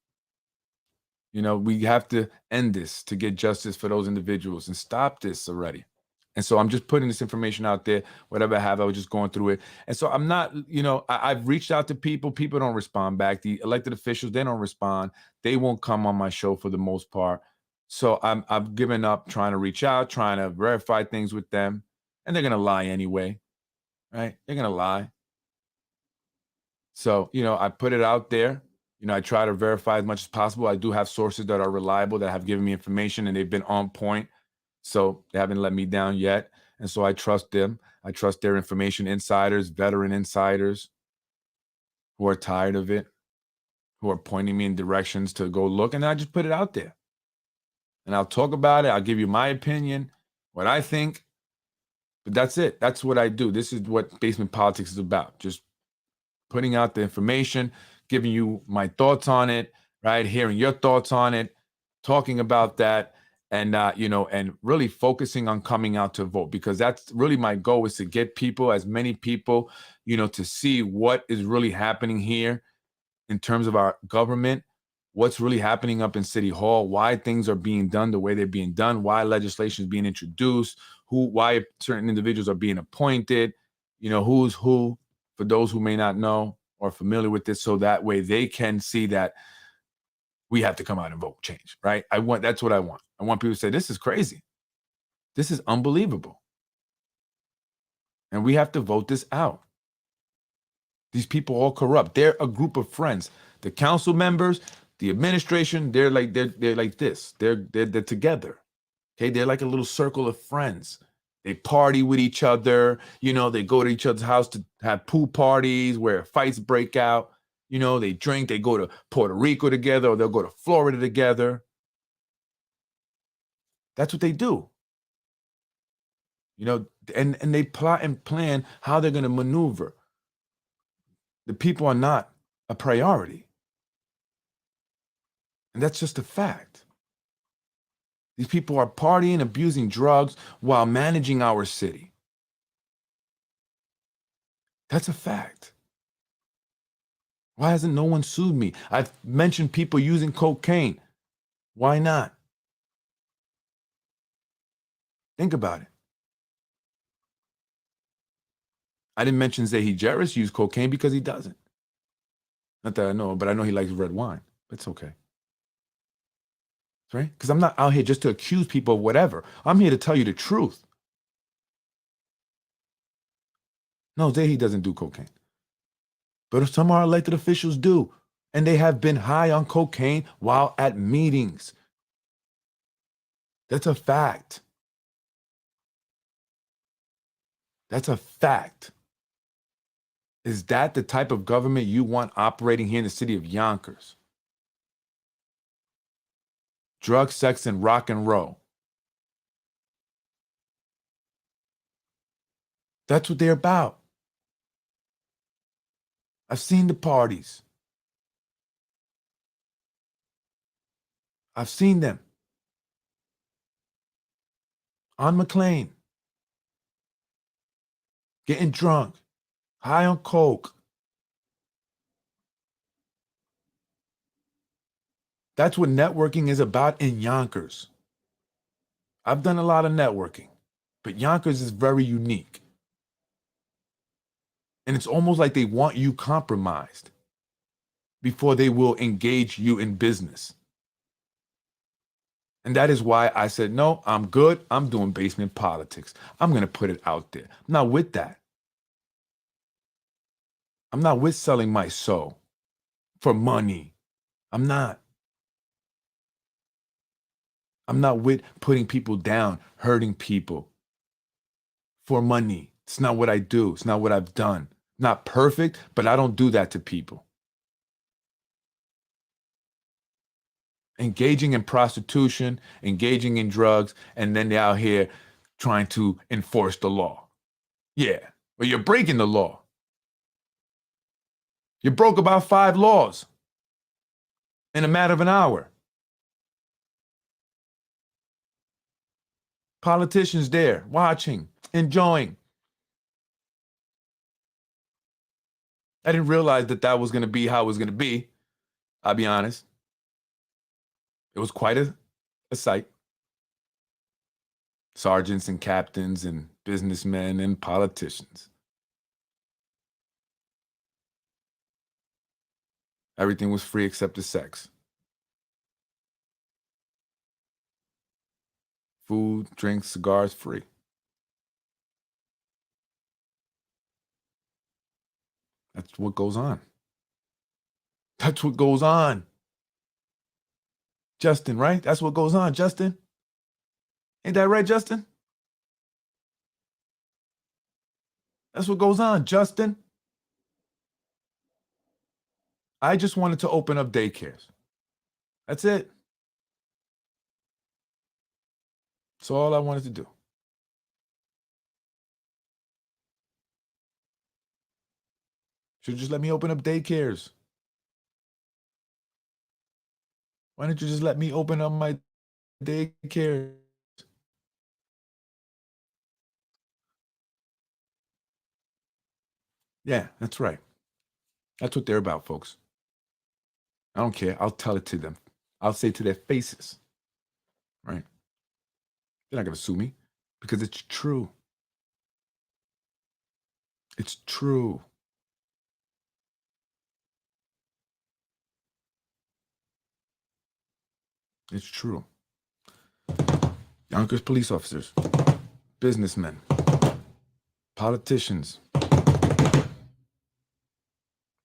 We have to end this to get justice for those individuals and stop this already. And so I'm just putting this information out there, whatever I have, I was just going through it. And so I'm not, I've reached out to people. People don't respond back. The elected officials, they don't respond. They won't come on my show for the most part. So I've given up trying to reach out, trying to verify things with them. And they're going to lie anyway, right? They're going to lie. So, I put it out there. I try to verify as much as possible. I do have sources that are reliable that have given me information and they've been on point. So they haven't let me down yet. And so I trust them. I trust their information insiders, veteran insiders who are tired of it, who are pointing me in directions to go look. And I just put it out there. And I'll talk about it. I'll give you my opinion, what I think. But that's it. That's what I do. This is what Basement Politics is about. Just putting out the information, giving you my thoughts on it, right? Hearing your thoughts on it, talking about that. And, and really focusing on coming out to vote, because that's really my goal, is to get people, as many people, to see what is really happening here in terms of our government, what's really happening up in City Hall, why things are being done the way they're being done, why legislation is being introduced, why certain individuals are being appointed, who's who, for those who may not know or familiar with this, so that way they can see that we have to come out and vote change, right? That's what I want. I want people to say, this is crazy. This is unbelievable. And we have to vote this out. These people are all corrupt. They're a group of friends. The council members, the administration, they're like this. They're together. Okay, they're like a little circle of friends. They party with each other. They go to each other's house to have pool parties where fights break out. They drink, they go to Puerto Rico together, or they'll go to Florida together. That's what they do. And they plot and plan how they're going to maneuver. The people are not a priority. And that's just a fact. These people are partying, abusing drugs while managing our city. That's a fact. Why hasn't no one sued me? I've mentioned people using cocaine. Why not? Think about it. I didn't mention Zahi Jarris used cocaine because he doesn't. Not that I know, but I know he likes red wine. It's okay. Right? Because I'm not out here just to accuse people of whatever. I'm here to tell you the truth. No, Zahi doesn't do cocaine. But some of our elected officials do. And they have been high on cocaine while at meetings. That's a fact. That's a fact. Is that the type of government you want operating here in the city of Yonkers? Drug, sex, and rock and roll. That's what they're about. I've seen the parties. I've seen them. On McLean. Getting drunk. High on coke. That's what networking is about in Yonkers. I've done a lot of networking, but Yonkers is very unique. And it's almost like they want you compromised before they will engage you in business. And that is why I said, no, I'm good. I'm doing basement politics. I'm going to put it out there. I'm not with that. I'm not with selling my soul for money. I'm not. I'm not with putting people down, hurting people for money. It's not what I do. It's not what I've done. Not perfect, but I don't do that to people. Engaging in prostitution, engaging in drugs, and then they're out here trying to enforce the law. Yeah, well, you're breaking the law. You broke about 5 laws in a matter of an hour. Politicians there watching, enjoying. I didn't realize that was going to be how it was going to be. I'll be honest. It was quite a sight. Sergeants and captains and businessmen and politicians. Everything was free except the sex. Food, drinks, cigars, free. That's what goes on. That's what goes on. Justin, right? That's what goes on, Justin. Ain't that right, Justin? That's what goes on, Justin. I just wanted to open up daycares. That's it. That's all I wanted to do. Should just let me open up daycares. Why don't you just let me open up my daycare? Yeah, that's right. That's what they're about, folks. I don't care. I'll tell it to them. I'll say to their faces. Right? They're not going to sue me because it's true. It's true. It's true. Yonkers police officers, businessmen, politicians,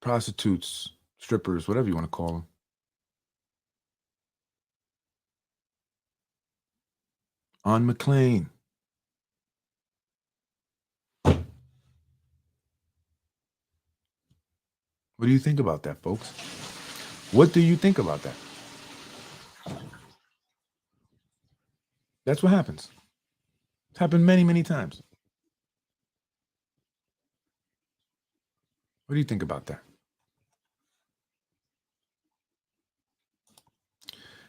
prostitutes, strippers, whatever you want to call them. On McLean. What do you think about that, folks? What do you think about that? That's what happens. It's happened many, many times. What do you think about that?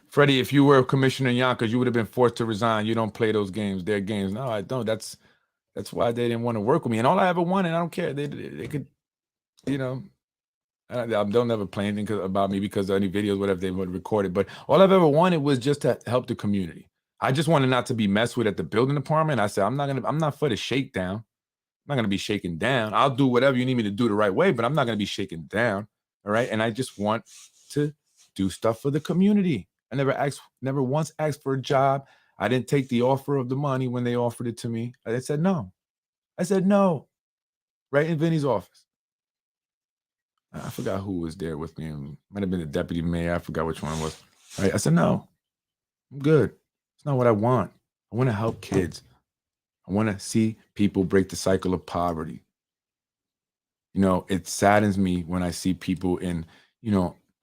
Freddie, if you were a commissioner in Yonkers, you would have been forced to resign. You don't play those games. They're games. No, I don't. That's why they didn't want to work with me. And all I ever wanted, I don't care. They could, you know, they'll never play anything about me because of any videos, whatever they would record it. But all I've ever wanted was just to help the community. I just wanted not to be messed with at the building department. I said, I'm not for the shakedown. I'm not going to be shaken down. I'll do whatever you need me to do the right way, but I'm not going to be shaken down. All right. And I just want to do stuff for the community. I never once asked for a job. I didn't take the offer of the money when they offered it to me. I said no. Right in Vinny's office. I forgot who was there with me. It might have been the deputy mayor. I forgot which one it was. Right? I said, no, I'm good. It's not what I want. I want to help kids. I want to see people break the cycle of poverty. You know, it saddens me when I see people in,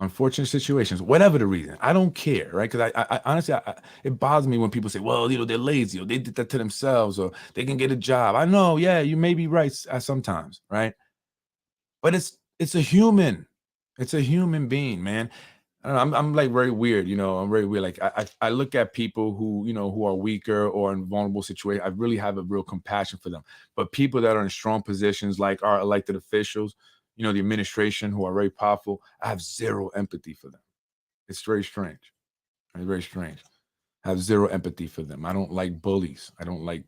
unfortunate situations, whatever the reason. I don't care, right? Because I honestly, it bothers me when people say, well, they're lazy, or they did that to themselves, or they can get a job. I know, yeah, you may be right sometimes, right? But it's a human. It's a human being, man. I don't know, I'm like very weird, I'm very weird. Like I look at people who, who are weaker or in vulnerable situations. I really have a real compassion for them. But people that are in strong positions, like our elected officials, the administration, who are very powerful, I have zero empathy for them. It's very strange. It's very strange. I have zero empathy for them. I don't like bullies. I don't like,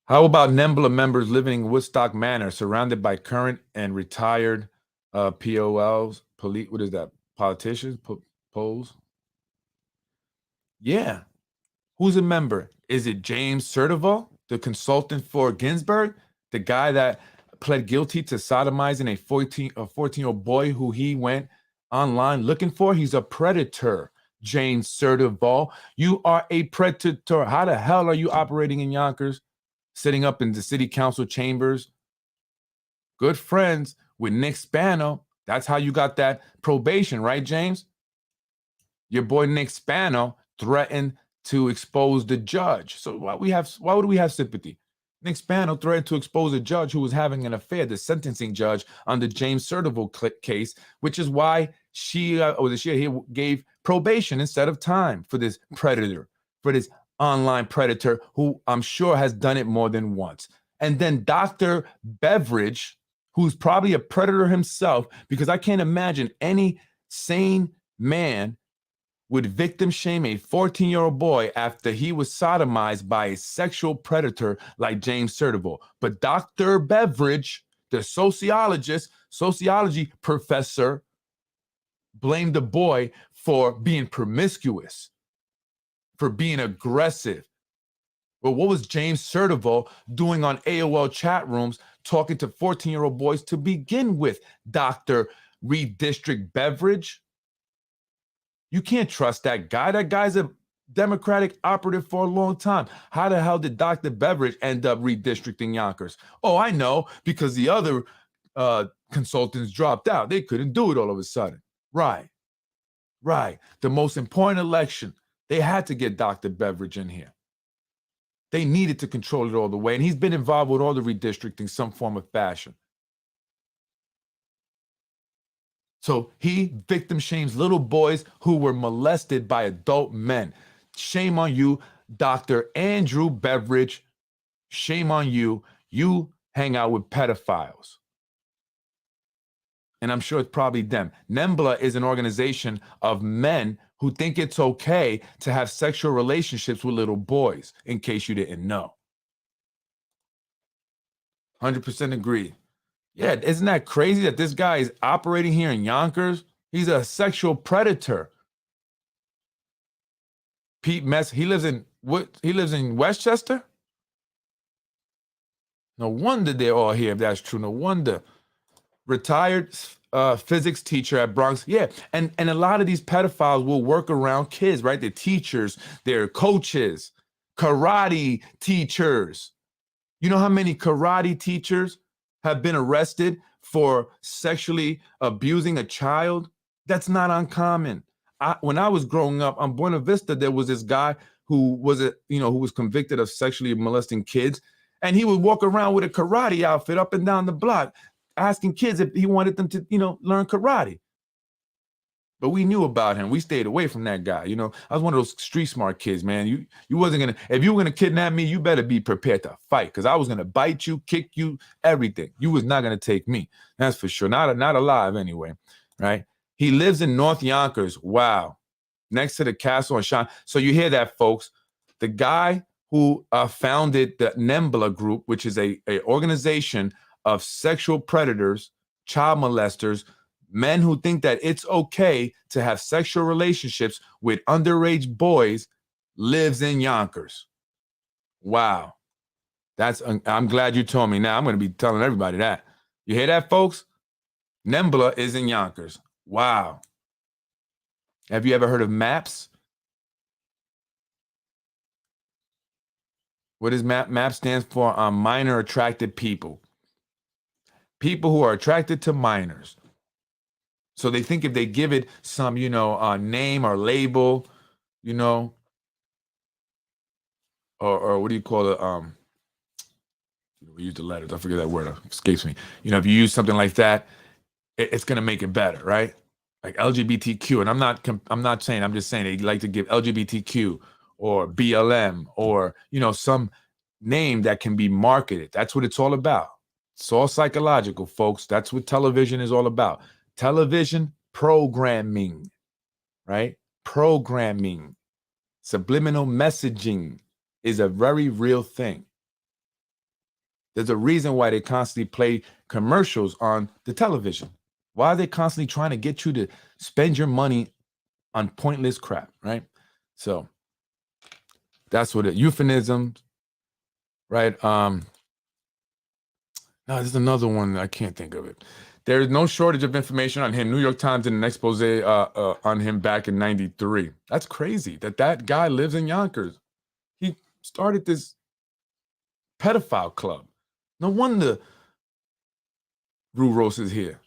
how about NEMBLA members living in Woodstock Manor, surrounded by current and retired POLs, what is that? Politicians, polls? Yeah. Who's a member? Is it James Sertival, the consultant for Ginsburg? The guy that pled guilty to sodomizing a 14-year-old boy who he went online looking for, he's a predator. James Sertival, you are a predator. How the hell are you operating in Yonkers, sitting up in the city council chambers? Good friends with Nick Spano. That's how you got that probation, right, James? Your boy Nick Spano threatened to expose the judge. So why would we have sympathy? Nick Spano threatened to expose a judge who was having an affair, the sentencing judge on the James Sertival case, which is why she gave probation instead of time for this predator, for this online predator who I'm sure has done it more than once. And then Dr. Beveridge, who's probably a predator himself, because I can't imagine any sane man would victim shame a 14-year-old boy after he was sodomized by a sexual predator like James Sertival. But Dr. Beveridge, the sociology professor, blamed the boy for being promiscuous, for being aggressive. But what was James Sertival doing on AOL chat rooms talking to 14-year-old boys to begin with, Dr. Redistrict Beveridge? You can't trust that guy. That guy's a Democratic operative for a long time. How the hell did Dr. Beveridge end up redistricting Yonkers? Oh, I know, because the other consultants dropped out. They couldn't do it all of a sudden. Right. The most important election, they had to get Dr. Beveridge in here. They needed to control it all the way, and he's been involved with all the redistricting, some form of fashion. So he victim shames little boys who were molested by adult men. Shame on you, Dr. Andrew Beveridge. Shame on you. You hang out with pedophiles. And I'm sure it's probably them. NEMBLA is an organization of men who think it's okay to have sexual relationships with little boys, in case you didn't know. 100% agree. Yeah, isn't that crazy that this guy is operating here in Yonkers? He's a sexual predator. Pete Mess, he lives in Westchester? No wonder they're all here, if that's true. No wonder. Retired physics teacher at Bronx. Yeah, and a lot of these pedophiles will work around kids, right? They're teachers, they're coaches, karate teachers. You know how many karate teachers have been arrested for sexually abusing a child? That's not uncommon. When I was growing up on Buena Vista, there was this guy who was convicted of sexually molesting kids, and he would walk around with a karate outfit up and down the block, asking kids if he wanted them to, learn karate. But we knew about him. We stayed away from that guy. I was one of those street smart kids, man. You wasn't gonna, if you were gonna kidnap me, you better be prepared to fight, because I was gonna bite you, kick you, everything. You was not gonna take me. That's for sure. Not alive anyway, right? He lives in North Yonkers. Wow, next to the castle on Sean. So you hear that, folks? The guy who founded the NEMBLA group, which is a organization of sexual predators, child molesters, men who think that it's okay to have sexual relationships with underage boys, lives in Yonkers. Wow. I'm glad you told me. Now I'm going to be telling everybody that. You hear that, folks? NEMBLA is in Yonkers. Wow. Have you ever heard of MAPS? What does MAP? MAP stands for minor attracted people. People who are attracted to minors. So they think if they give it some, name or label, or what do you call it? We use the letters. I forget that word. It escapes me. If you use something like that, it's going to make it better, right? Like LGBTQ. And I'm just saying they like to give LGBTQ or BLM or, some name that can be marketed. That's what it's all about. It's all psychological, folks. That's what television is all about. Television programming, right? Programming. Subliminal messaging is a very real thing. There's a reason why they constantly play commercials on the television. Why are they constantly trying to get you to spend your money on pointless crap, right? So that's what euphemisms, right? There's another one. I can't think of it. There is no shortage of information on him. New York Times did an expose on him back in '93. That's crazy that guy lives in Yonkers. He started this pedophile club. No wonder Ruros is here.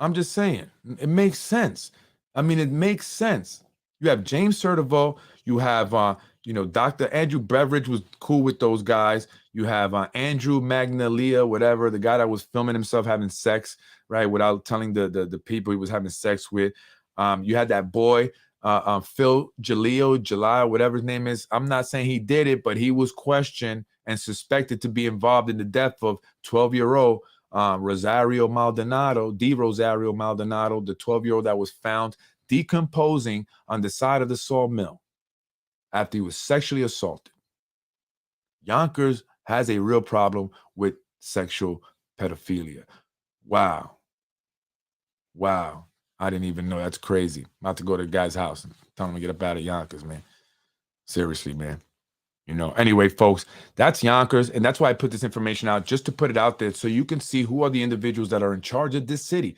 I'm just saying. It makes sense. I mean, it makes sense. You have James Sertivo. You have, Dr. Andrew Beveridge was cool with those guys. You have Andrew Magnalia, whatever, the guy that was filming himself having sex, right, without telling the people he was having sex with. You had that boy, Phil Jalil, whatever his name is. I'm not saying he did it, but he was questioned and suspected to be involved in the death of 12-year-old Rosario Maldonado, the 12-year-old that was found decomposing on the side of the sawmill after he was sexually assaulted. Yonkers has a real problem with sexual pedophilia. Wow. I didn't even know. That's crazy. I'm about to go to the guy's house and tell him to get up out of Yonkers, man. Seriously, man. Anyway, folks, that's Yonkers. And that's why I put this information out, just to put it out there so you can see who are the individuals that are in charge of this city.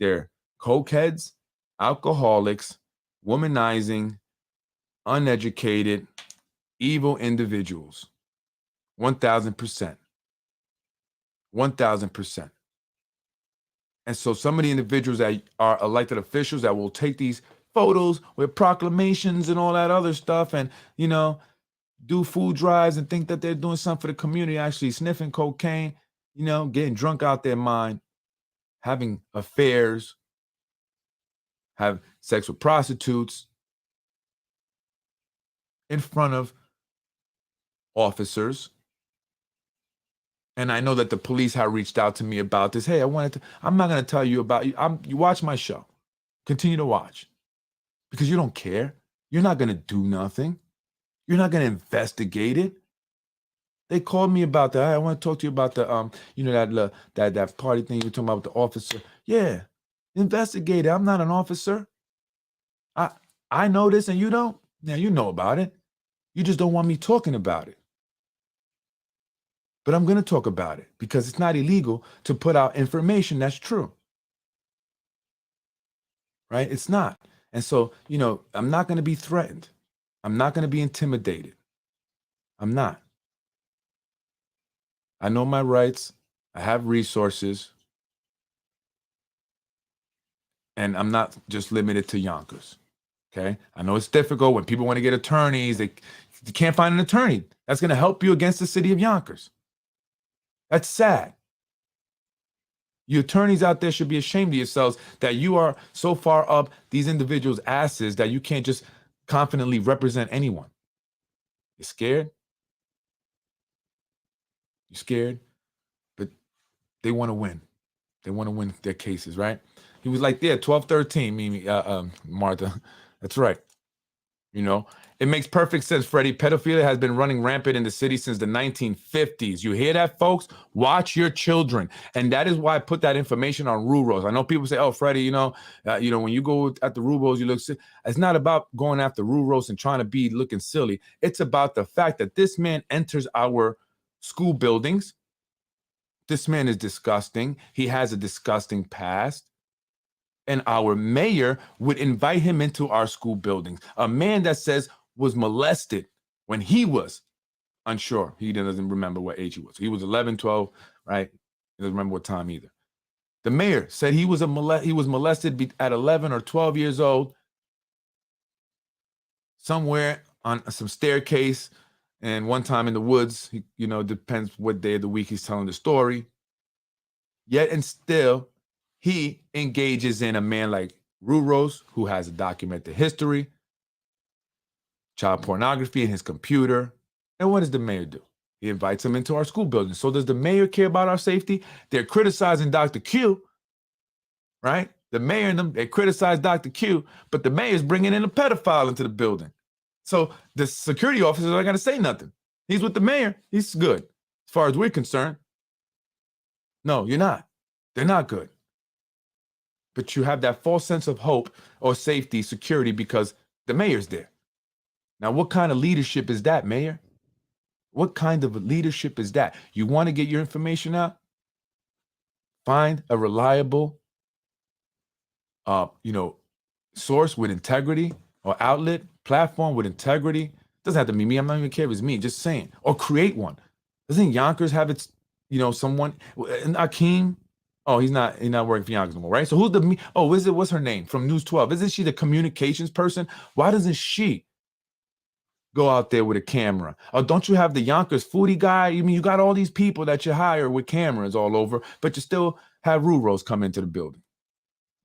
They're cokeheads, alcoholics, womanizing, uneducated, evil individuals. 1,000%. 1,000%. And so some of the individuals that are elected officials that will take these photos with proclamations and all that other stuff and, do food drives and think that they're doing something for the community, actually sniffing cocaine, getting drunk out their mind, having affairs, have sex with prostitutes in front of officers. And I know that the police have reached out to me about this. Hey, I'm not going to tell you about you. You watch my show. Continue to watch because you don't care. You're not going to do nothing. You're not going to investigate it. They called me about that. I want to talk to you about the, that party thing you were talking about with the officer. Yeah, investigate it. I'm not an officer. I know this and you don't. Now you know about it. You just don't want me talking about it. But I'm going to talk about it because it's not illegal to put out information that's true. Right? It's not. And so, I'm not going to be threatened. I'm not going to be intimidated. I'm not. I know my rights. I have resources. And I'm not just limited to Yonkers. Okay? I know it's difficult when people want to get attorneys. They can't find an attorney that's going to help you against the city of Yonkers. That's sad. You attorneys out there should be ashamed of yourselves that you are so far up these individuals' asses that you can't just confidently represent anyone. You're scared? You're scared? But they want to win. They want to win their cases, right? He was like, yeah, 12-13, Martha. That's right. It makes perfect sense, Freddie. Pedophilia has been running rampant in the city since the 1950s. You hear that, folks? Watch your children. And that is why I put that information on Ruros. I know people say, oh, Freddie, when you go at the Ruros, you look sick. It's not about going after Ruros and trying to be looking silly. It's about the fact that this man enters our school buildings. This man is disgusting. He has a disgusting past. And our mayor would invite him into our school buildings. A man that says was molested when he was unsure. He doesn't remember what age he was. He was 11, 12, right? He doesn't remember what time either. The mayor said he was molested at 11 or 12 years old somewhere on some staircase and one time in the woods. Depends what day of the week he's telling the story. Yet and still, he engages in a man like Ruros, who has a documented history, child pornography in his computer. And what does the mayor do? He invites him into our school building. So does the mayor care about our safety? They're criticizing Dr. Q, right? The mayor and them, they criticize Dr. Q, but the mayor's bringing in a pedophile into the building. So the security officers aren't going to say nothing. He's with the mayor. He's good. As far as we're concerned. No, you're not. They're not good. But you have that false sense of hope or safety, security, because the mayor's there. Now, what kind of leadership is that, Mayor? What kind of leadership is that? You want to get your information out? Find a reliable, source with integrity, or outlet, platform with integrity. Doesn't have to be me. I'm not even care if it's me. Just saying. Or create one. Doesn't Yonkers have its, someone? And Akeem? Oh, he's not working for Yonkers no more, right? So who's the? Oh, what's her name from News 12? Isn't she the communications person? Why doesn't she go out there with a camera? Oh, don't you have the Yonkers foodie guy? You mean you got all these people that you hire with cameras all over, but you still have Ruros come into the building?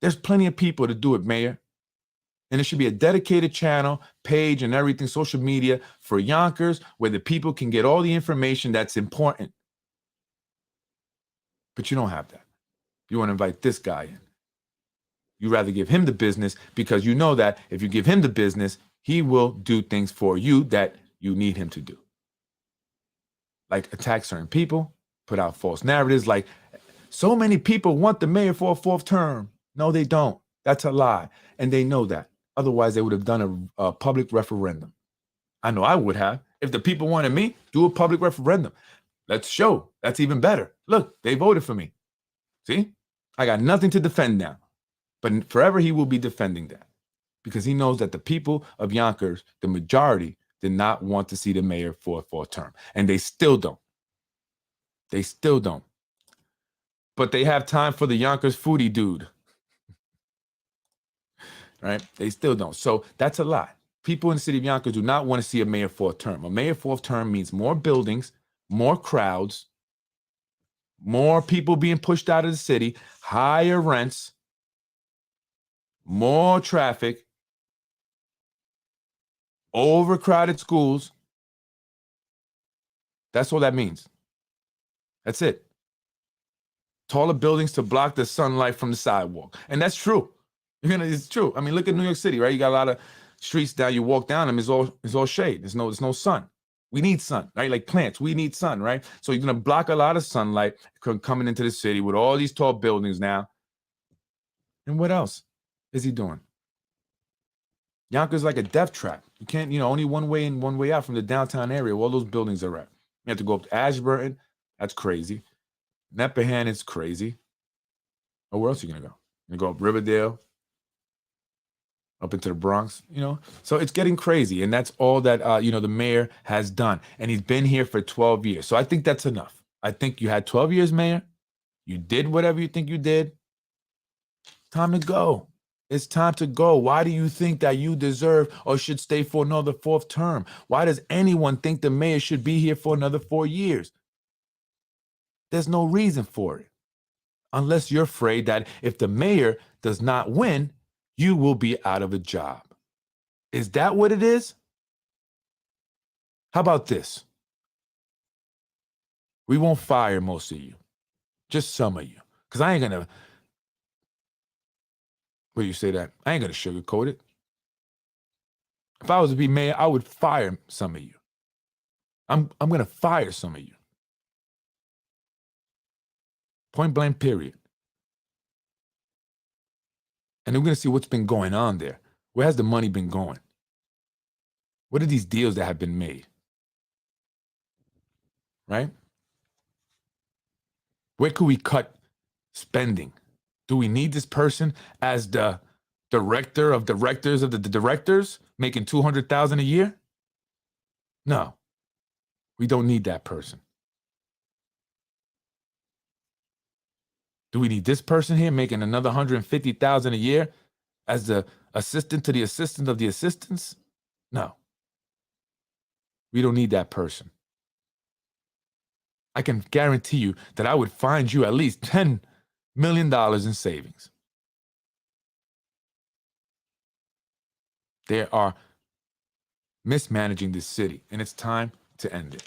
There's plenty of people to do it, Mayor. And it should be a dedicated channel, page, and everything, social media for Yonkers, where the people can get all the information that's important. But you don't have that. You want to invite this guy in. You rather give him the business because you know that if you give him the business, he will do things for you that you need him to do. Like attack certain people, put out false narratives, like so many people want the mayor for a fourth term. No, they don't. That's a lie. And they know that. Otherwise, they would have done a public referendum. I know I would have. If the people wanted me, do a public referendum. Let's show. That's even better. Look, they voted for me. See? I got nothing to defend now. But forever he will be defending that. Because he knows that the people of Yonkers, the majority, did not want to see the mayor for a fourth term. And they still don't. They still don't. But they have time for the Yonkers foodie dude. Right? They still don't. So that's a lie. People in the city of Yonkers do not want to see a mayor fourth term. A mayor fourth term means more buildings, more crowds, more people being pushed out of the city, higher rents, more traffic, overcrowded schools. That's all that means. That's it. Taller buildings to block the sunlight from the sidewalk. And that's true. It's true. I mean, look at New York City, right? You got a lot of streets down, you walk down them, it's all shade. There's no sun. We need sun, right? Like plants, we need sun, right? So you're gonna block a lot of sunlight coming into the city with all these tall buildings now. And what else is he doing? Yonkers like a death trap. You can't, only one way in, one way out from the downtown area where all those buildings are at. You have to go up to Ashburton. That's crazy. Nepperhan is crazy. Oh, where else are you gonna go? You're gonna go up Riverdale, up into the Bronx, So it's getting crazy. And that's all that, the mayor has done. And he's been here for 12 years. So I think that's enough. I think you had 12 years, mayor. You did whatever you think you did. Time to go. It's time to go. Why do you think that you deserve or should stay for another fourth term? Why does anyone think the mayor should be here for another 4 years? There's no reason for it. Unless you're afraid that if the mayor does not win, you will be out of a job. Is that what it is? How about this? We won't fire most of you. Just some of you. Because I ain't going to, what do you say that? I ain't going to sugarcoat it. If I was to be mayor, I would fire some of you. I'm going to fire some of you. Point blank, period. And we're going to see what's been going on there. Where has the money been going? What are these deals that have been made? Right? Where could we cut spending? Do we need this person as the director of directors of the directors making $200,000 a year? No, we don't need that person. Do we need this person here making another $150,000 a year as the assistant to the assistant of the assistants? No. We don't need that person. I can guarantee you that I would find you at least $10 million in savings. They are mismanaging this city, and it's time to end it.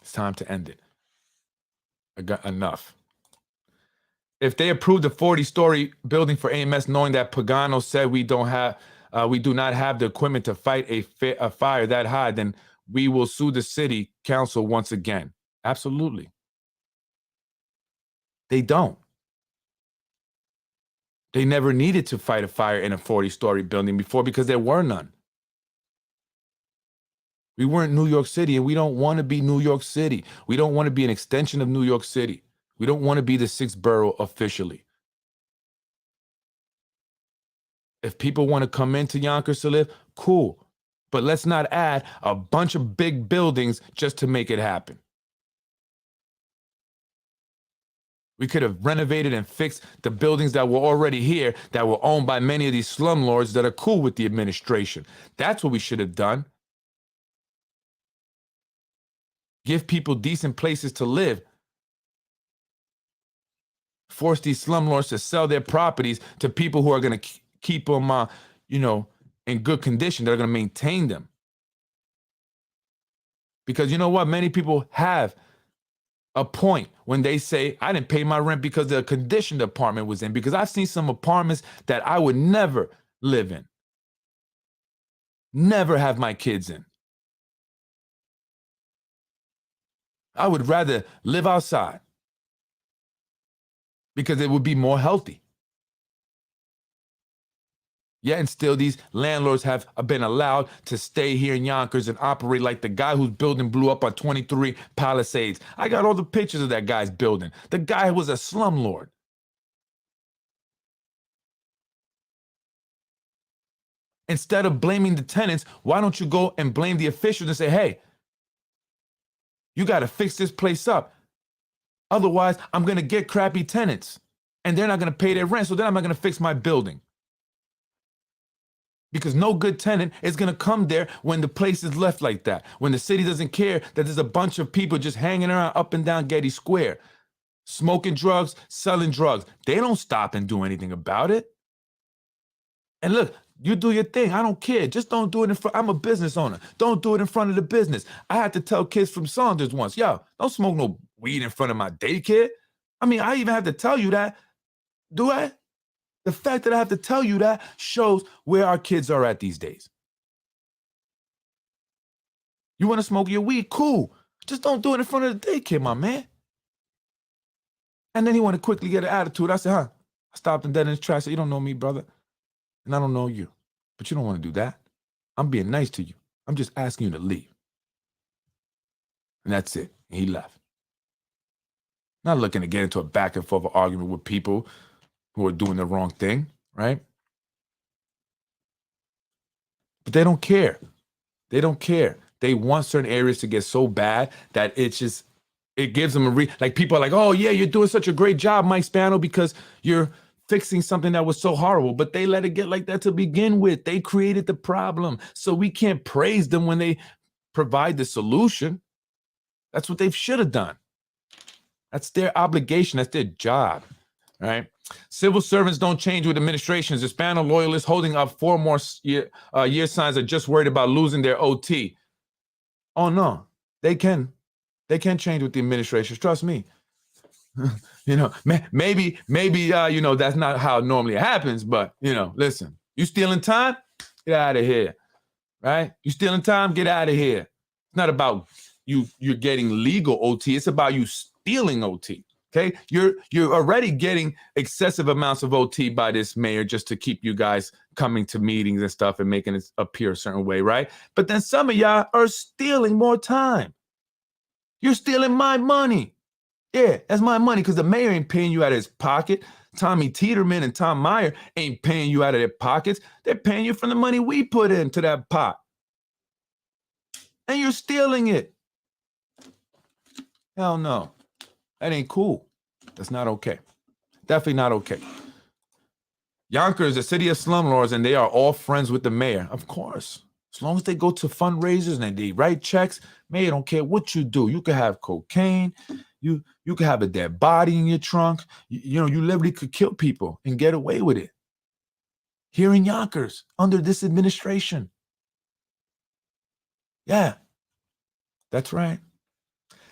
It's time to end it. I got enough. If they approved a 40-story building for AMS, knowing that Pagano said we do not have the equipment to fight a fire that high, then we will sue the city council once again. Absolutely. They don't. They never needed to fight a fire in a 40-story building before because there were none. We weren't New York City, and we don't want to be New York City. We don't want to be an extension of New York City. We don't want to be the sixth borough officially. If people want to come into Yonkers to live, cool. But let's not add a bunch of big buildings just to make it happen. We could have renovated and fixed the buildings that were already here that were owned by many of these slumlords that are cool with the administration. That's what we should have done. Give people decent places to live. Force these slumlords to sell their properties to people who are going to keep them, in good condition. They're going to maintain them. Because you know what? Many people have a point when they say, I didn't pay my rent because of the condition the apartment was in. Because I've seen some apartments that I would never live in. Never have my kids in. I would rather live outside because it would be more healthy. Yet and still these landlords have been allowed to stay here in Yonkers and operate like the guy whose building blew up on 23 Palisades. I got all the pictures of that guy's building. The guy was a slumlord. Instead of blaming the tenants, why don't you go and blame the officials and say, hey, you got to fix this place up. Otherwise, I'm going to get crappy tenants and they're not going to pay their rent. So then I'm not going to fix my building. Because no good tenant is going to come there when the place is left like that. When the city doesn't care that there's a bunch of people just hanging around up and down Getty Square, smoking drugs, selling drugs. They don't stop and do anything about it. And look, you do your thing. I don't care. Just don't do it in front. I'm a business owner. Don't do it in front of the business. I had to tell kids from Saunders once, yo, don't smoke no weed in front of my daycare. I mean, I even have to tell you that. Do I? The fact that I have to tell you that shows where our kids are at these days. You want to smoke your weed? Cool. Just don't do it in front of the daycare, my man. And then he want to quickly get an attitude. I said, I stopped him dead in his tracks. I said, you don't know me, brother. And I don't know you. But you don't want to do that. I'm being nice to you. I'm just asking you to leave. And that's it. And he left. Not looking to get into a back and forth argument with people who are doing the wrong thing, right? But they don't care. They don't care. They want certain areas to get so bad that it gives them like people are like, oh yeah, you're doing such a great job, Mike Spano, because you're fixing something that was so horrible. But they let it get like that to begin with. They created the problem. So we can't praise them when they provide the solution. That's what they should have done. That's their obligation. That's their job, right? Civil servants don't change with administrations. Hispano loyalists holding up 4 more year signs are just worried about losing their OT. Oh no, they can change with the administrations. Trust me. Maybe that's not how it normally happens, but listen, you stealing time? Get out of here, right? You stealing time? Get out of here. It's not about you're getting legal OT. It's about you stealing OT. Okay, you're already getting excessive amounts of OT by this mayor just to keep you guys coming to meetings and stuff and making it appear a certain way, right? But then some of y'all are stealing more time. You're stealing my money. Yeah, that's my money because the mayor ain't paying you out of his pocket. Tommy Tieterman and Tom Meyer ain't paying you out of their pockets. They're paying you from the money we put into that pot. And you're stealing it. Hell no. That ain't cool. That's not okay. Definitely not okay. Yonkers, the city of slumlords, and they are all friends with the mayor. Of course. As long as they go to fundraisers and they write checks, mayor don't care what you do. You could have cocaine. You could have a dead body in your trunk. You literally could kill people and get away with it. Here in Yonkers, under this administration. Yeah. That's right.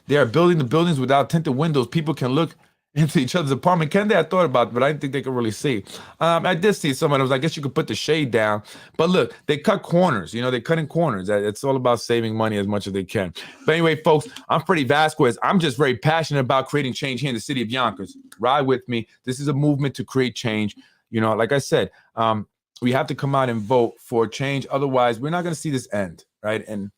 They are building the buildings without tinted windows. People can look into each other's apartment. I thought about it, but I didn't think they could really see. I did see someone. I was like, I guess you could put the shade down. But look, they cut corners. They're cutting corners. It's all about saving money as much as they can. But anyway, folks, I'm Freddie Vasquez. I'm just very passionate about creating change here in the city of Yonkers. Ride with me. This is a movement to create change. Like I said, we have to come out and vote for change. Otherwise, we're not going to see this end, right? And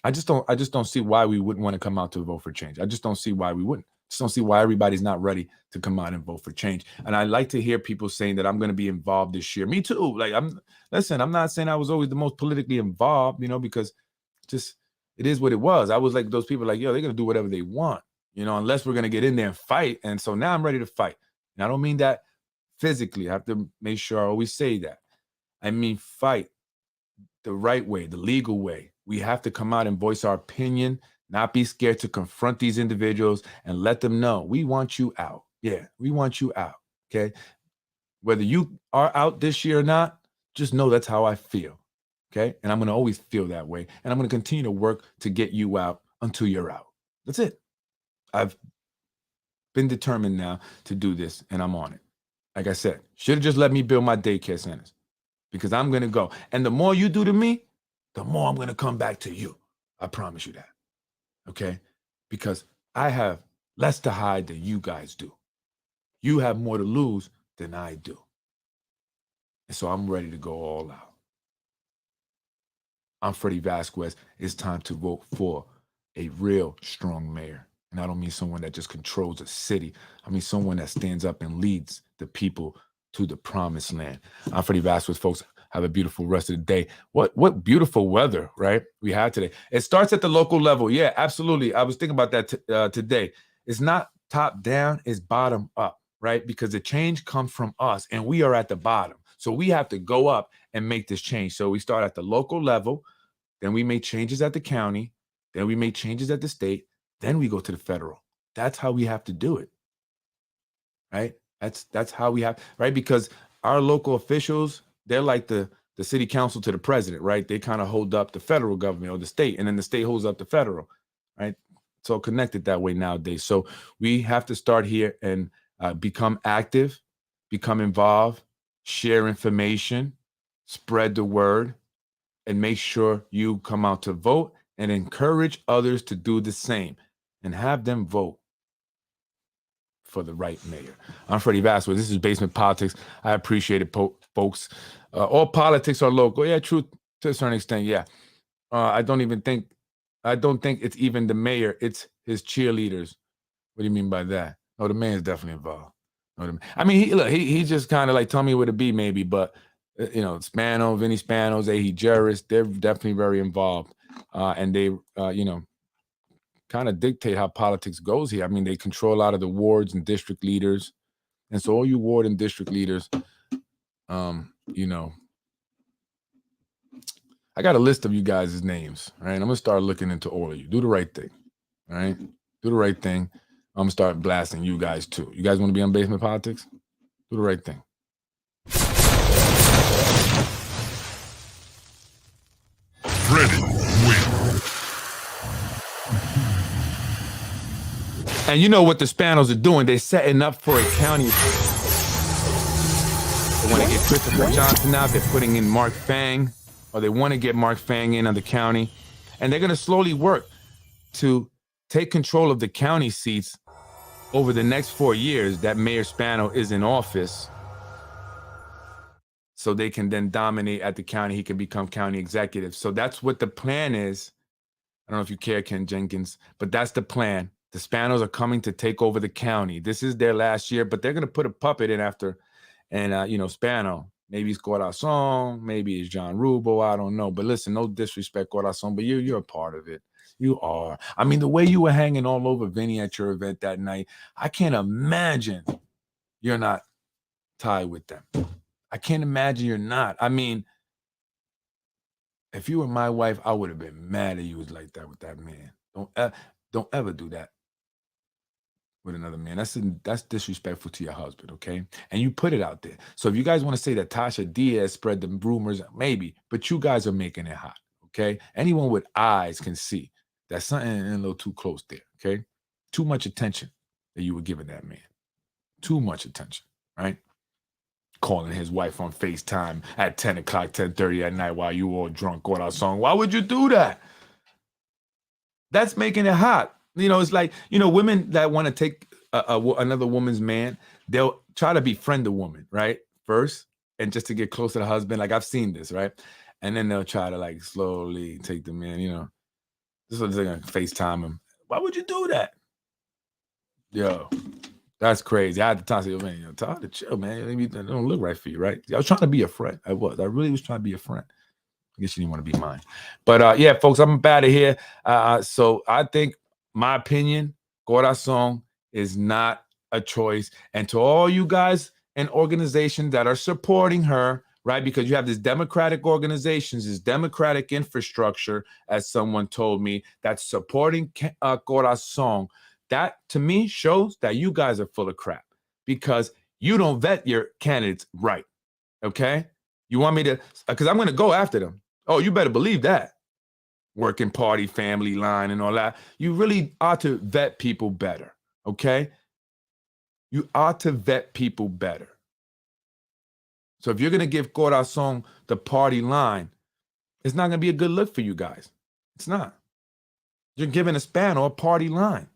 I just don't see why we wouldn't want to come out to vote for change. I just don't see why we wouldn't. Just don't see why everybody's not ready to come out and vote for change. And I like to hear people saying that I'm going to be involved this year. Me too. Like, I'm not saying I was always the most politically involved, because just it is what it was. I was like those people like, yo, they're going to do whatever they want, unless we're going to get in there and fight. And so now I'm ready to fight. And I don't mean that physically. I have to make sure I always say that. I mean, fight the right way, the legal way. We have to come out and voice our opinion, not be scared to confront these individuals and let them know we want you out. Yeah, we want you out. Okay. Whether you are out this year or not, just know that's how I feel. Okay. And I'm going to always feel that way. And I'm going to continue to work to get you out until you're out. That's it. I've been determined now to do this, and I'm on it. Like I said, should have just let me build my daycare centers, because I'm going to go. And the more you do to me, the more I'm going to come back to you. I promise you that. Okay? Because I have less to hide than you guys do. You have more to lose than I do. And so I'm ready to go all out. I'm Freddie Vasquez. It's time to vote for a real strong mayor. And I don't mean someone that just controls a city. I mean someone that stands up and leads the people to the promised land. I'm Freddie Vasquez, folks. Have a beautiful rest of the day. What beautiful weather, right? We had today. It starts at the local level. Yeah, absolutely. I was thinking about that today. It's not top down, it's bottom up, right? Because the change comes from us, and we are at the bottom. So we have to go up and make this change. So we start at the local level, then we make changes at the county, then we make changes at the state, then we go to the federal. That's how we have to do it, right? That's how we have, right? Because our local officials, they're like the city council to the president, right? They kind of hold up the federal government or the state, and then the state holds up the federal, right? It's all connected that way nowadays. So we have to start here and become active, become involved, share information, spread the word, and make sure you come out to vote and encourage others to do the same and have them vote for the right mayor. I'm Freddie Vasquez. This is Basement Politics. I appreciate it, folks. All politics are local. Yeah, true to a certain extent. Yeah. I don't think it's even the mayor. It's his cheerleaders. What do you mean by that? Oh, the mayor's definitely involved. I mean, he just kind of like tell me where to be maybe, but Spano, Vinny Spanos, Ahi Jarris, they're definitely very involved. And they, kind of dictate how politics goes here. I mean, they control a lot of the wards and district leaders. And so all you ward and district leaders, I got a list of you guys' names, right? I'm going to start looking into all of you. Do the right thing, all right? Do the right thing. I'm going to start blasting you guys too. You guys want to be on Basement Politics? Do the right thing. Freddie win. And you know what the Spanos are doing? They're setting up for a county. They want to get Christopher Johnson out. They're putting in Mark Fang, or they want to get Mark Fang in on the county. And they're going to slowly work to take control of the county seats over the next 4 years that Mayor Spano is in office. So they can then dominate at the county. He can become county executive. So that's what the plan is. I don't know if you care, Ken Jenkins, but that's the plan. The Spanos are coming to take over the county. This is their last year, but they're going to put a puppet in after. And, Spano, maybe it's Corazon, maybe it's John Rubo, I don't know. But listen, no disrespect, Corazon, but you're a part of it. You are. I mean, the way you were hanging all over Vinny at your event that night, I can't imagine you're not tied with them. I can't imagine you're not. I mean, if you were my wife, I would have been mad that you was like that with that man. Don't ever do that with another man. That's disrespectful to your husband, okay? And you put it out there. So if you guys want to say that Tasha Diaz spread the rumors, maybe, but you guys are making it hot, okay? Anyone with eyes can see that something a little too close there, okay? Too much attention that you were giving that man. Too much attention, right? Calling his wife on FaceTime at 10 o'clock, 10:30 at night while you all drunk on our song. Why would you do that? That's making it hot. It's like, women that want to take another woman's man, they'll try to befriend the woman, right? First, and just to get close to the husband. Like, I've seen this, right? And then they'll try to like slowly take the man, This is what they're going to FaceTime him. Why would you do that? Yo, that's crazy. I had to talk to you, man. Yo, tell her to chill, man. Maybe that don't look right for you, right? I was trying to be a friend. I really was trying to be a friend. I guess you didn't want to be mine. But yeah, folks, I'm out of here. So I think my opinion, Corazon is not a choice. And to all you guys and organizations that are supporting her, right? Because you have this democratic organizations, this democratic infrastructure, as someone told me, that's supporting Corazon. That to me shows that you guys are full of crap because you don't vet your candidates right. Okay? You want me to, because I'm going to go after them. Oh, you better believe that. Working party, family line, and all that. You really ought to vet people better. Okay? You ought to vet people better. So if you're going to give Corazon the party line, it's not going to be a good look for you guys. It's not. You're giving a Spano a party line.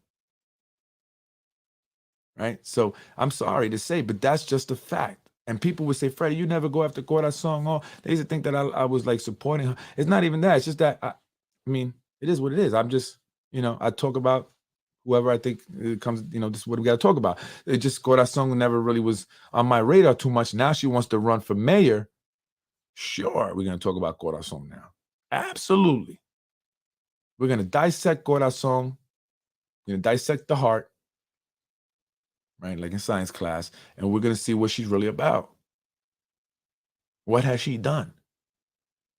Right? So I'm sorry to say, but that's just a fact. And people would say, Freddie, you never go after Corazon. Oh, they used to think that I was like supporting her. It's not even that. It's just that, I mean, it is what it is. I'm just, I talk about whoever I think it comes, this is what we got to talk about. It just, Corazon never really was on my radar too much. Now she wants to run for mayor. Sure, we're going to talk about Corazon now. Absolutely. We're going to dissect Corazon. We're going to dissect the heart. Right, like in science class, and we're going to see what she's really about. What has she done?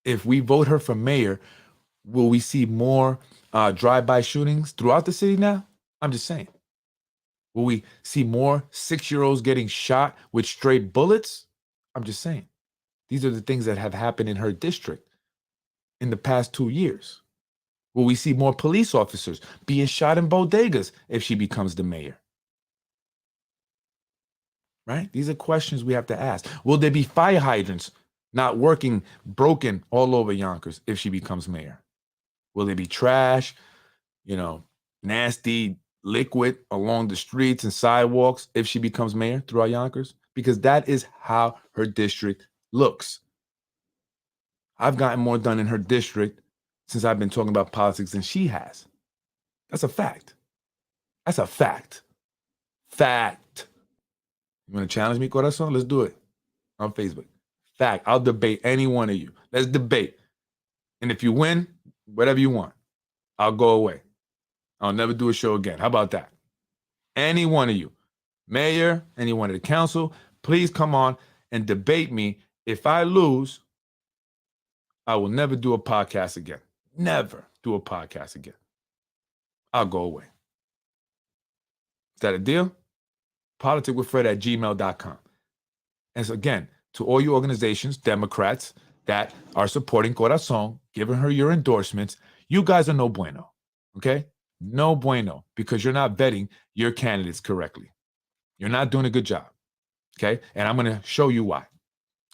If we vote her for mayor, will we see more drive-by shootings throughout the city now? I'm just saying. Will we see more 6-year-olds getting shot with straight bullets? I'm just saying. These are the things that have happened in her district in the past 2 years. Will we see more police officers being shot in bodegas if she becomes the mayor? Right? These are questions we have to ask. Will there be fire hydrants not working, broken all over Yonkers if she becomes mayor? Will there be trash, nasty liquid along the streets and sidewalks if she becomes mayor throughout Yonkers? Because that is how her district looks. I've gotten more done in her district since I've been talking about politics than she has. That's a fact. That's a fact. Fact. You want to challenge me, Corazon? Let's do it on Facebook. Fact. I'll debate any one of you. Let's debate. And if you win, whatever you want, I'll go away. I'll never do a show again. How about that? Any one of you, mayor, anyone of the council, please come on and debate me. If I lose, I will never do a podcast again. Never do a podcast again. I'll go away. Is that a deal? politicwithfred@gmail.com. And so again, to all you organizations, Democrats that are supporting Corazon, giving her your endorsements, you guys are no bueno, okay? No bueno, because you're not vetting your candidates correctly. You're not doing a good job, okay? And I'm going to show you why.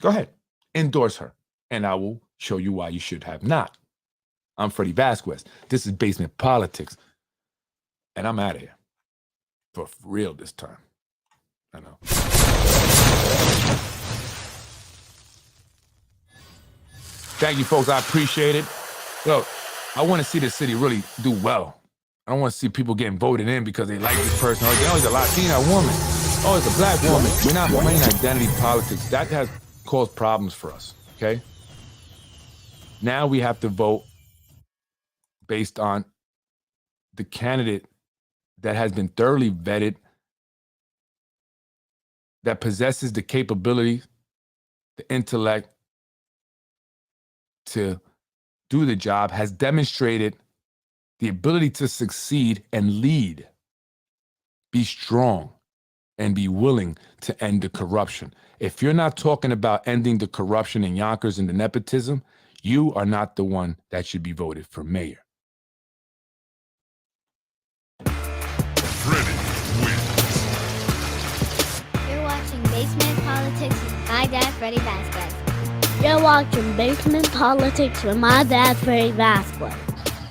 Go ahead, endorse her, and I will show you why you should have not. I'm Freddie Vasquez. This is Basement Politics, and I'm out of here. For real this time. I know. Thank you, folks. I appreciate it. Look, I want to see the city really do well. I don't want to see people getting voted in because they like this person. Oh, it's a Latina woman. Oh, it's a black woman. We're not playing identity politics. That has caused problems for us, okay? Now we have to vote based on the candidate that has been thoroughly vetted, that possesses the capability, the intellect to do the job, has demonstrated the ability to succeed and lead, be strong, and be willing to end the corruption. If you're not talking about ending the corruption in Yonkers and the nepotism, you are not the one that should be voted for mayor. Freddie wins. You're watching Basement Politics with my dad, Freddie Vasquez. You're watching Basement Politics with my dad, Freddie Vasquez.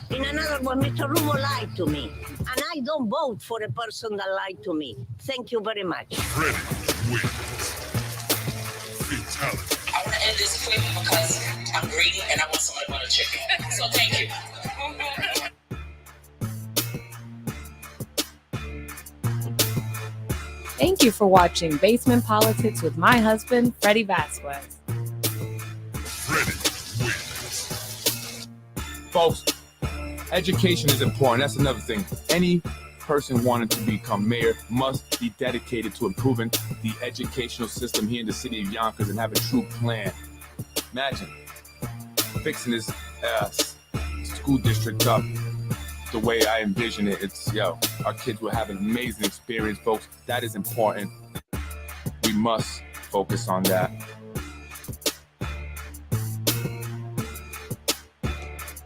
In another one, Mr. Rumo lied to me. And I don't vote for a person that lied to me. Thank you very much. Freddie wins. Fatality. I want to end this quick because I'm greedy and I want somebody to butter chicken. So thank you. Thank you for watching Basement Politics with my husband, Freddie Vasquez. Freddie wins. Folks, education is important. That's another thing. Any person wanting to become mayor must be dedicated to improving the educational system here in the city of Yonkers and have a true plan. Imagine fixing this school district up the way I envision it. It's, our kids will have an amazing experience, folks. That is important. We must focus on that.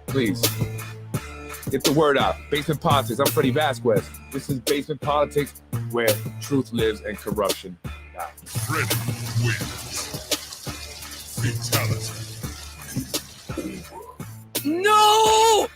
Please, get the word out. Basement Politics. I'm Freddie Vasquez. This is Basement Politics, where truth lives and corruption dies. Freddie wins. Fatality. No!